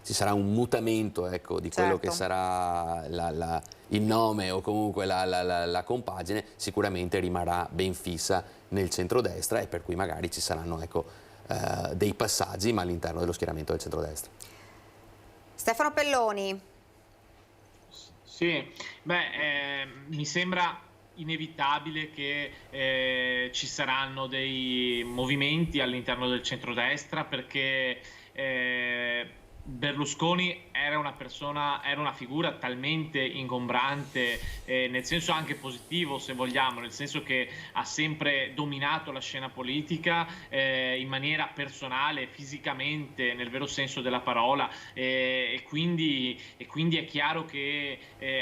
sarà un mutamento, ecco, di quello che sarà il nome o comunque la compagine, sicuramente rimarrà ben fissa nel centrodestra, e per cui magari ci saranno, ecco, dei passaggi, ma all'interno dello schieramento del centrodestra. Stefano Pelloni. Sì, mi sembra inevitabile che ci saranno dei movimenti all'interno del centrodestra, perché Berlusconi era una figura talmente ingombrante, nel senso anche positivo, se vogliamo, nel senso che ha sempre dominato la scena politica in maniera personale, fisicamente, nel vero senso della parola, e quindi è chiaro che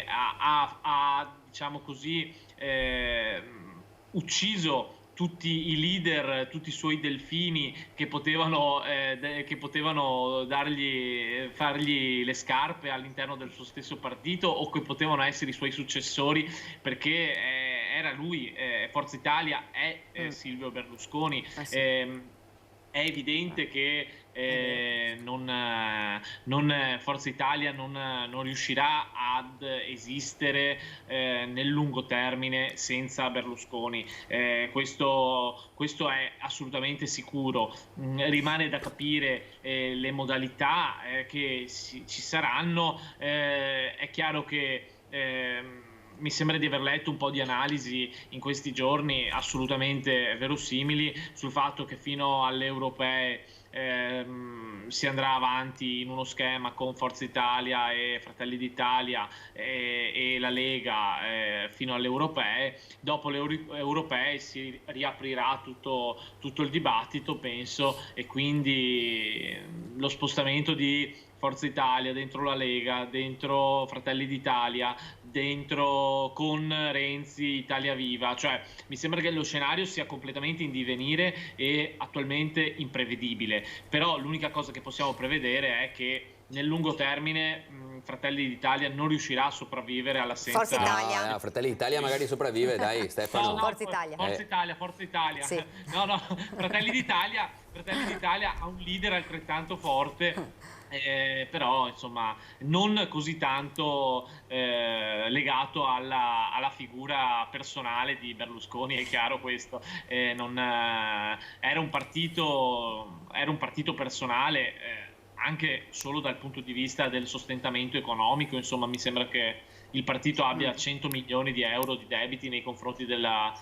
ha diciamo così, ucciso tutti i leader, tutti i suoi delfini che potevano fargli le scarpe all'interno del suo stesso partito, o che potevano essere i suoi successori, perché era lui, Forza Italia è Silvio Berlusconi. È evidente che Forza Italia non riuscirà ad esistere nel lungo termine senza Berlusconi, questo è assolutamente sicuro. Rimane da capire le modalità che ci saranno. È chiaro che mi sembra di aver letto un po' di analisi in questi giorni assolutamente verosimili sul fatto che fino alle europee si andrà avanti in uno schema con Forza Italia e Fratelli d'Italia e la Lega fino alle europee. Dopo le europee si riaprirà tutto il dibattito, penso, e quindi lo spostamento di Forza Italia dentro la Lega, dentro Fratelli d'Italia, dentro con Renzi, Italia Viva, cioè mi sembra che lo scenario sia completamente in divenire e attualmente imprevedibile, però l'unica cosa che possiamo prevedere è che nel lungo termine Fratelli d'Italia non riuscirà a sopravvivere all'assenza. Forza Italia. No, Fratelli d'Italia magari sopravvive, dai Stefano. No, Forza Italia. Forza Italia. Sì. No, Fratelli d'Italia ha un leader altrettanto forte. Però insomma non così tanto legato alla figura personale di Berlusconi, è chiaro questo. Era un partito personale, anche solo dal punto di vista del sostentamento economico. Insomma, mi sembra che il partito abbia 100 milioni di euro di debiti nei confronti della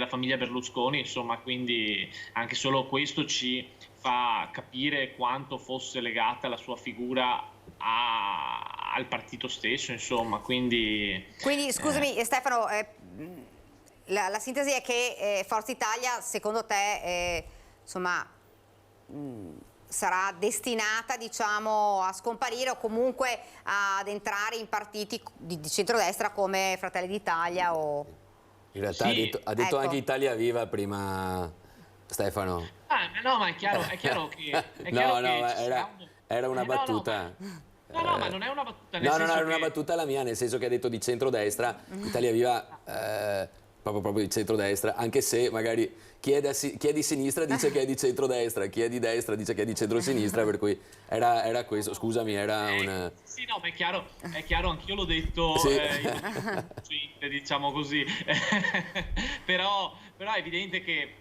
famiglia Berlusconi, insomma, quindi anche solo questo ci fa capire quanto fosse legata la sua figura al partito stesso, insomma, quindi scusami Stefano, la sintesi è che Forza Italia secondo te insomma sarà destinata, diciamo, a scomparire o comunque ad entrare in partiti di centrodestra come Fratelli d'Italia o... In realtà sì, ha detto ecco. anche Italia Viva prima, Stefano. No, ma è chiaro che era una battuta. No, ma non è una battuta. No, era una battuta la mia, nel senso che ha detto di centrodestra, Italia Viva proprio di centrodestra, anche se magari chi è di sinistra dice che è di centrodestra, chi è di destra dice che è di centrosinistra, per cui era questo, scusami, era un... Sì, no, ma è chiaro, anch'io l'ho detto, sì. Diciamo così, però è evidente che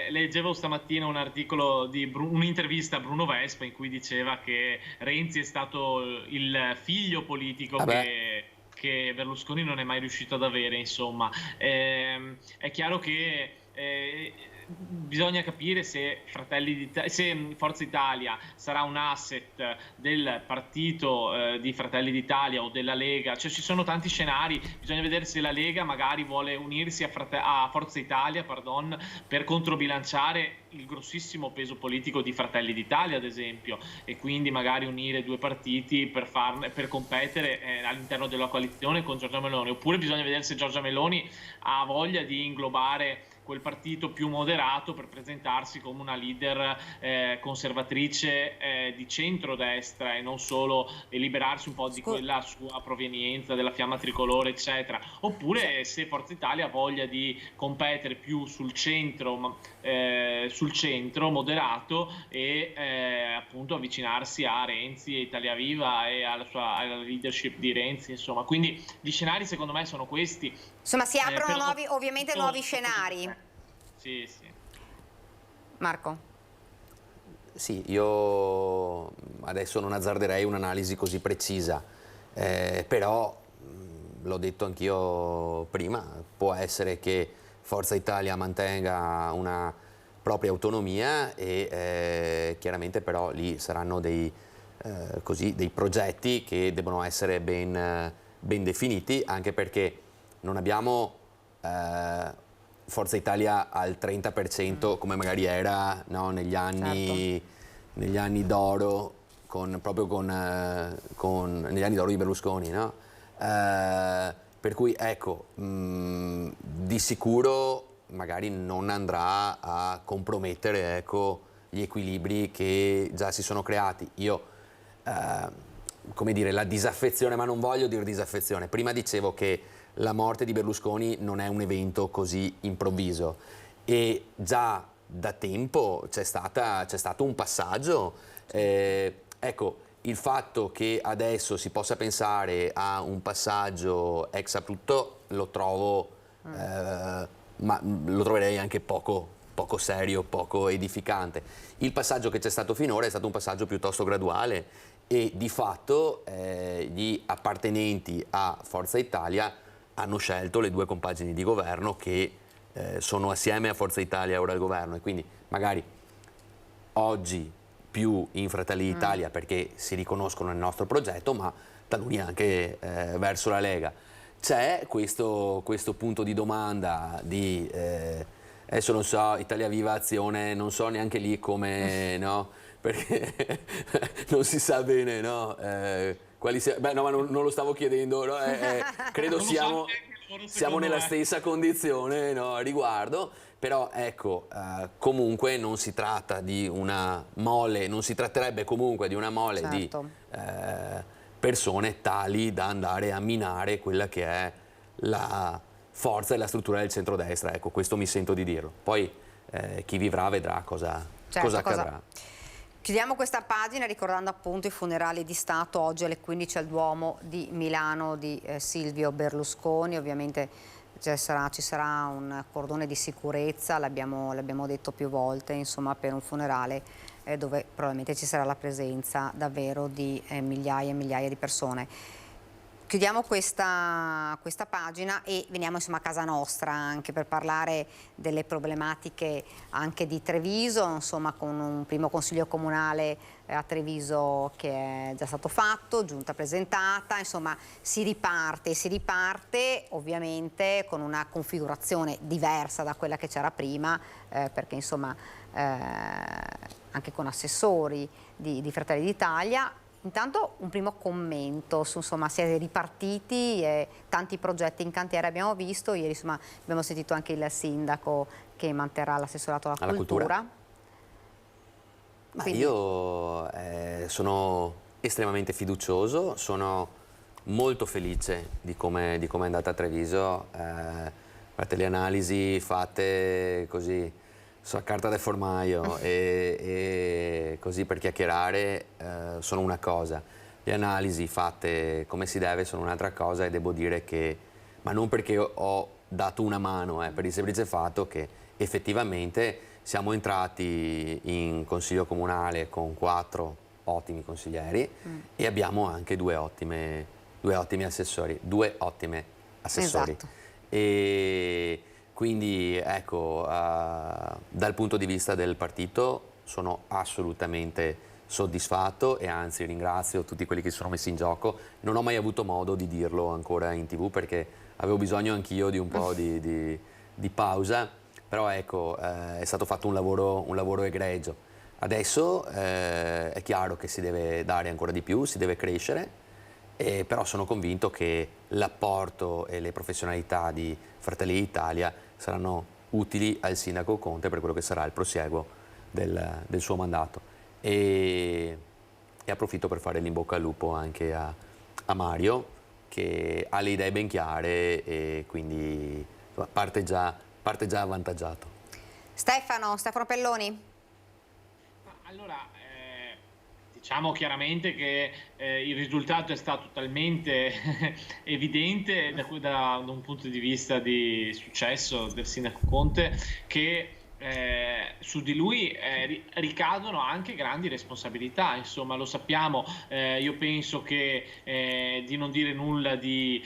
leggevo stamattina un articolo un'intervista a Bruno Vespa in cui diceva che Renzi è stato il figlio politico che Berlusconi non è mai riuscito ad avere, insomma. È chiaro che bisogna capire se Forza Italia sarà un asset del partito di Fratelli d'Italia o della Lega, cioè ci sono tanti scenari, bisogna vedere se la Lega magari vuole unirsi a Forza Italia, per controbilanciare il grossissimo peso politico di Fratelli d'Italia, ad esempio, e quindi magari unire due partiti per competere all'interno della coalizione con Giorgia Meloni, oppure bisogna vedere se Giorgia Meloni ha voglia di inglobare quel partito più moderato per presentarsi come una leader conservatrice di centrodestra e non solo liberarsi un po' di quella sua provenienza della fiamma tricolore eccetera, oppure se Forza Italia ha voglia di competere più sul centro moderato e appunto avvicinarsi a Renzi e Italia Viva e alla leadership di Renzi, insomma. Quindi gli scenari secondo me sono questi. Insomma, si aprono ovviamente nuovi scenari. Sì, sì. Marco? Sì, io adesso non azzarderei un'analisi così precisa, però l'ho detto anch'io prima, può essere che Forza Italia mantenga una propria autonomia e chiaramente però lì saranno dei progetti che devono essere ben definiti, anche perché non abbiamo Forza Italia al 30% come magari era, no, negli anni d'oro, negli anni d'oro di Berlusconi, no? Per cui ecco, di sicuro magari non andrà a compromettere, ecco, gli equilibri che già si sono creati. Io, come dire, la disaffezione, ma non voglio dire disaffezione, prima dicevo che la morte di Berlusconi non è un evento così improvviso e già da tempo c'è stato un passaggio. Ecco, il fatto che adesso si possa pensare a un passaggio ex abrupto lo troverei anche poco serio, poco edificante. Il passaggio che c'è stato finora è stato un passaggio piuttosto graduale e di fatto gli appartenenti a Forza Italia hanno scelto le due compagini di governo che sono assieme a Forza Italia ora al governo, e quindi magari oggi più in Fratelli d'Italia perché si riconoscono nel nostro progetto, ma taluni anche verso la Lega. C'è questo punto di domanda di adesso non so, Italia Viva, Azione, non so neanche lì come, no? Perché non si sa bene, no? Beh, no, ma non lo stavo chiedendo, no? Credo siamo nella stessa condizione, no, a riguardo, però ecco, comunque non si tratta di una mole, non si tratterebbe comunque di una mole di persone tali da andare a minare quella che è la forza e la struttura del centrodestra, ecco, questo mi sento di dirlo. Poi chi vivrà vedrà cosa accadrà. Chiudiamo questa pagina ricordando appunto i funerali di Stato oggi alle 15 al Duomo di Milano di Silvio Berlusconi. Ovviamente ci sarà un cordone di sicurezza, l'abbiamo detto più volte, insomma, per un funerale dove probabilmente ci sarà la presenza davvero di migliaia e migliaia di persone. Chiudiamo questa pagina e veniamo insomma a casa nostra anche per parlare delle problematiche anche di Treviso, insomma, con un primo consiglio comunale a Treviso che è già stato fatto, giunta presentata, insomma si riparte ovviamente con una configurazione diversa da quella che c'era prima, perché insomma anche con assessori di Fratelli d'Italia. Intanto un primo commento su, insomma, siete ripartiti e tanti progetti in cantiere abbiamo visto, ieri insomma abbiamo sentito anche il sindaco che manterrà l'assessorato alla cultura. Quindi... Io sono estremamente fiducioso, sono molto felice di come è andata a Treviso, fate le analisi fatte così sulla carta del formaio e così per chiacchierare sono una cosa, le analisi fatte come si deve sono un'altra cosa, e devo dire che, ma non perché ho dato una mano, per il semplice fatto che effettivamente siamo entrati in consiglio comunale con 4 ottimi consiglieri e abbiamo anche due ottimi assessori, esatto. E quindi ecco, dal punto di vista del partito sono assolutamente soddisfatto e anzi ringrazio tutti quelli che si sono messi in gioco. Non ho mai avuto modo di dirlo ancora in TV perché avevo bisogno anch'io di un po' di pausa, però ecco, è stato fatto un lavoro egregio. Adesso è chiaro che si deve dare ancora di più, si deve crescere, però sono convinto che l'apporto e le professionalità di Fratelli d'Italia saranno utili al sindaco Conte per quello che sarà il prosieguo del suo mandato. E e approfitto per fare l'in bocca al lupo anche a Mario, che ha le idee ben chiare e quindi parte già avvantaggiato. Stefano Pelloni. Allora, diciamo chiaramente che il risultato è stato talmente evidente da un punto di vista di successo del sindaco Conte che su di lui ricadono anche grandi responsabilità, insomma, lo sappiamo. Io penso che di non dire nulla di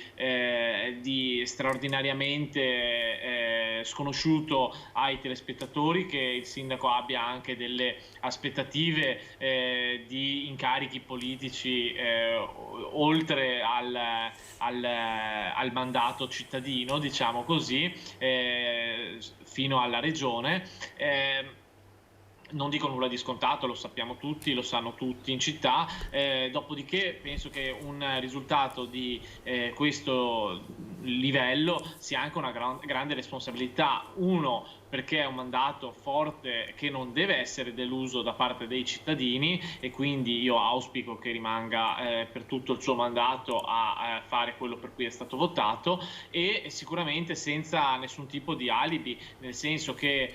straordinariamente sconosciuto ai telespettatori che il sindaco abbia anche delle aspettative di incarichi politici oltre al mandato cittadino, diciamo così, fino alla regione. Non dico nulla di scontato, lo sappiamo tutti, lo sanno tutti in città, dopodiché penso che un risultato di questo livello sia anche una grande responsabilità. Uno, perché è un mandato forte che non deve essere deluso da parte dei cittadini e quindi io auspico che rimanga per tutto il suo mandato a fare quello per cui è stato votato, e sicuramente senza nessun tipo di alibi, nel senso che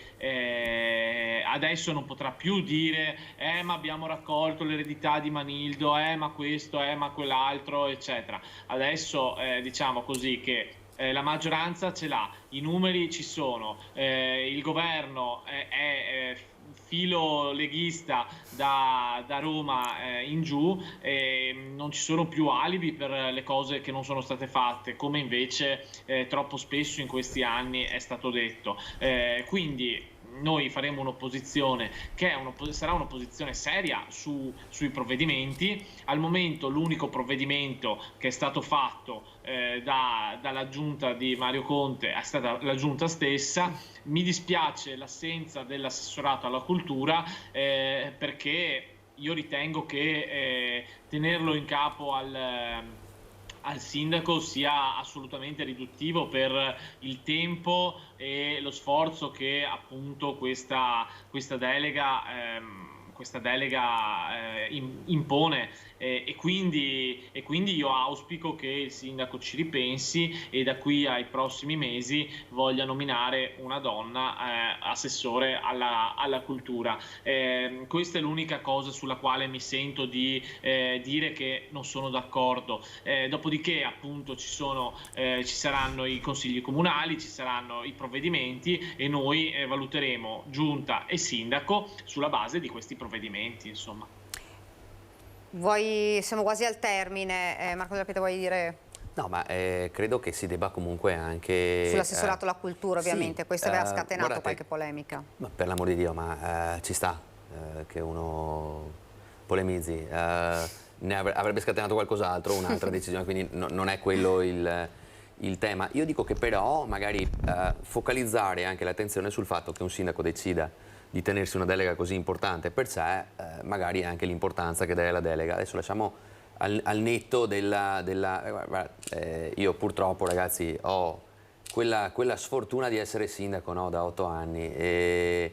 adesso non potrà più dire ma abbiamo raccolto l'eredità di Manildo, ma questo, ma quell'altro, eccetera. Adesso diciamo così che la maggioranza ce l'ha, i numeri ci sono, il governo è filo leghista da Roma in giù, non ci sono più alibi per le cose che non sono state fatte, come invece troppo spesso in questi anni è stato detto. Quindi noi faremo un'opposizione che sarà un'opposizione seria sui provvedimenti. Al momento l'unico provvedimento che è stato fatto dalla giunta di Mario Conte è stata la giunta stessa. Mi dispiace l'assenza dell'assessorato alla cultura perché io ritengo che tenerlo in capo al sindaco sia assolutamente riduttivo per il tempo e lo sforzo che appunto questa delega impone, e quindi io auspico che il sindaco ci ripensi e da qui ai prossimi mesi voglia nominare una donna assessore alla cultura. Questa è l'unica cosa sulla quale mi sento di dire che non sono d'accordo. Dopodiché appunto ci saranno i consigli comunali, ci saranno i provvedimenti e noi valuteremo giunta e sindaco sulla base di questi provvedimenti, insomma. Siamo quasi al termine, Marco Della Pieta, vuoi dire? No, ma credo che si debba comunque anche... Sull'assessorato alla cultura, ovviamente, sì, questo aveva scatenato qualche polemica. Ma per l'amor di Dio, ma ci sta che uno polemizzi, avrebbe scatenato qualcos'altro, un'altra decisione, quindi non è quello il tema. Io dico che però magari focalizzare anche l'attenzione sul fatto che un sindaco decida di tenersi una delega così importante per sé, magari anche l'importanza che dà alla delega. Adesso lasciamo al netto io purtroppo, ragazzi, ho quella sfortuna di essere sindaco, no, da 8 anni e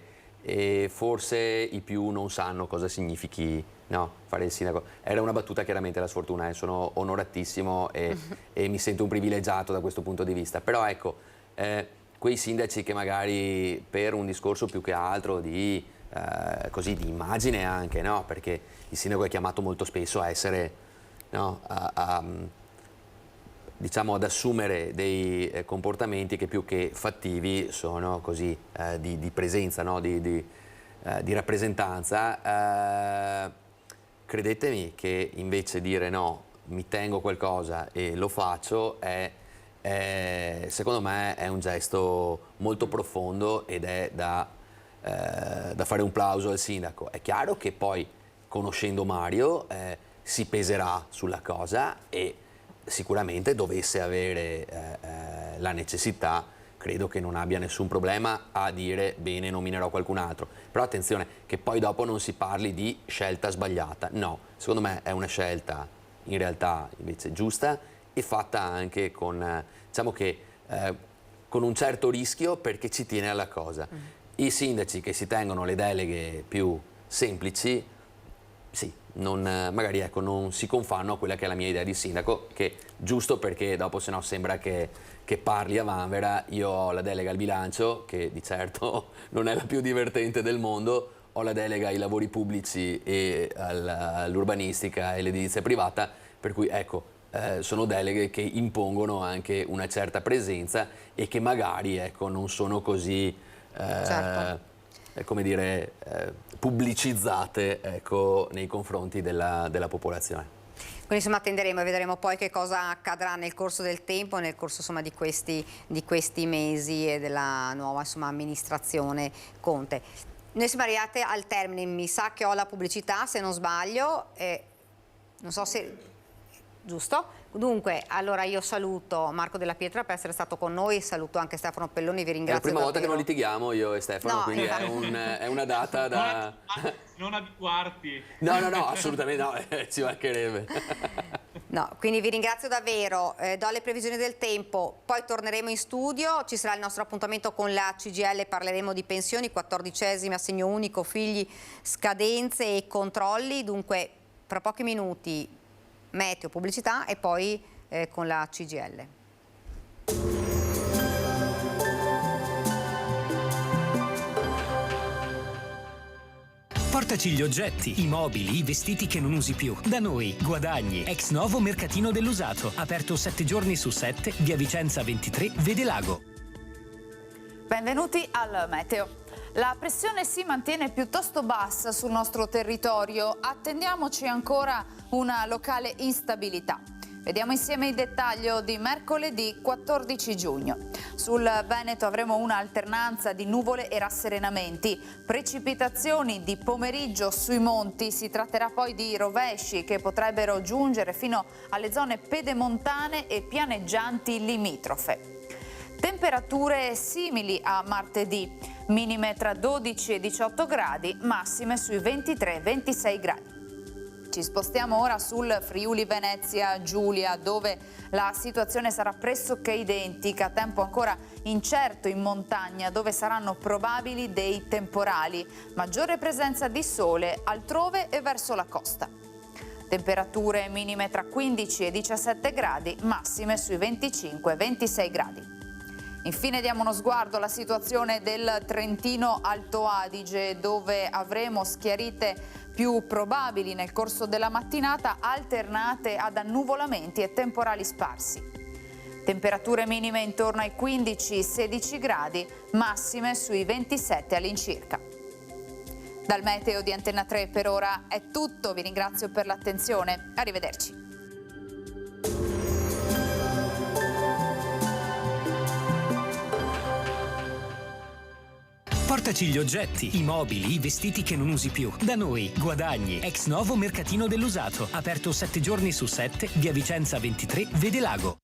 forse i più non sanno cosa significhi, no, fare il sindaco. Era una battuta, chiaramente, la sfortuna, sono onoratissimo e mi sento un privilegiato da questo punto di vista, però ecco, quei sindaci che magari per un discorso più che altro di immagine anche, no? Perché il sindaco è chiamato molto spesso a essere, no? Diciamo ad assumere dei comportamenti che più che fattivi sono così di presenza, no? di rappresentanza. Credetemi che invece dire no, mi tengo qualcosa e lo faccio secondo me è un gesto molto profondo ed è da fare un plauso al sindaco. È chiaro che poi, conoscendo Mario, si peserà sulla cosa e sicuramente dovesse avere la necessità, credo che non abbia nessun problema a dire bene, nominerò qualcun altro. Però attenzione che poi dopo non si parli di scelta sbagliata. No, secondo me è una scelta in realtà invece giusta e fatta anche con, diciamo che, con un certo rischio, perché ci tiene alla cosa. I sindaci che si tengono le deleghe più semplici, sì, magari ecco, non si confanno a quella che è la mia idea di sindaco, che giusto perché dopo sennò sembra che parli a vanvera. Io ho la delega al bilancio, che di certo non è la più divertente del mondo, ho la delega ai lavori pubblici e all'urbanistica e l'edilizia privata, per cui ecco, sono deleghe che impongono anche una certa presenza e che magari ecco, non sono così come dire, pubblicizzate ecco, nei confronti della popolazione. Quindi insomma attenderemo e vedremo poi che cosa accadrà nel corso del tempo, nel corso insomma, di questi mesi e della nuova insomma, amministrazione Conte. Noi siamo arrivati al termine, mi sa che ho la pubblicità se non sbaglio, non so se... giusto? Dunque, allora io saluto Marco Della Pietra per essere stato con noi, saluto anche Stefano Pelloni, vi ringrazio. È la prima volta davvero. che non litighiamo io e Stefano, no, quindi è una data da... Non abituarti. No, assolutamente no, ci mancherebbe. No, quindi vi ringrazio davvero, do le previsioni del tempo, poi torneremo in studio, ci sarà il nostro appuntamento con la CGIL, parleremo di pensioni, 14ª assegno unico, figli, scadenze e controlli, dunque fra pochi minuti meteo, pubblicità e poi con la CGIL. Portaci gli oggetti, i mobili, i vestiti che non usi più. Da noi, guadagni. Ex novo mercatino dell'usato. Aperto 7 giorni su 7, via Vicenza 23, Vedelago. Benvenuti al meteo. La pressione si mantiene piuttosto bassa sul nostro territorio. Attendiamoci ancora una locale instabilità. Vediamo insieme il dettaglio di mercoledì 14 giugno. Sul Veneto avremo un'alternanza di nuvole e rasserenamenti, precipitazioni di pomeriggio sui monti, si tratterà poi di rovesci che potrebbero giungere fino alle zone pedemontane e pianeggianti limitrofe. Temperature simili a martedì, minime tra 12 e 18 gradi, massime sui 23-26 gradi. Ci spostiamo ora sul Friuli Venezia Giulia, dove la situazione sarà pressoché identica, tempo ancora incerto in montagna, dove saranno probabili dei temporali, maggiore presenza di sole altrove e verso la costa. Temperature minime tra 15 e 17 gradi, massime sui 25-26 gradi. Infine diamo uno sguardo alla situazione del Trentino Alto Adige, dove avremo schiarite più probabili nel corso della mattinata, alternate ad annuvolamenti e temporali sparsi. Temperature minime intorno ai 15-16 gradi, massime sui 27 all'incirca. Dal meteo di Antenna 3 per ora è tutto, vi ringrazio per l'attenzione, arrivederci. Portaci gli oggetti, i mobili, i vestiti che non usi più. Da noi, guadagni. Ex novo mercatino dell'usato. Aperto 7 giorni su 7, via Vicenza 23, Vedelago.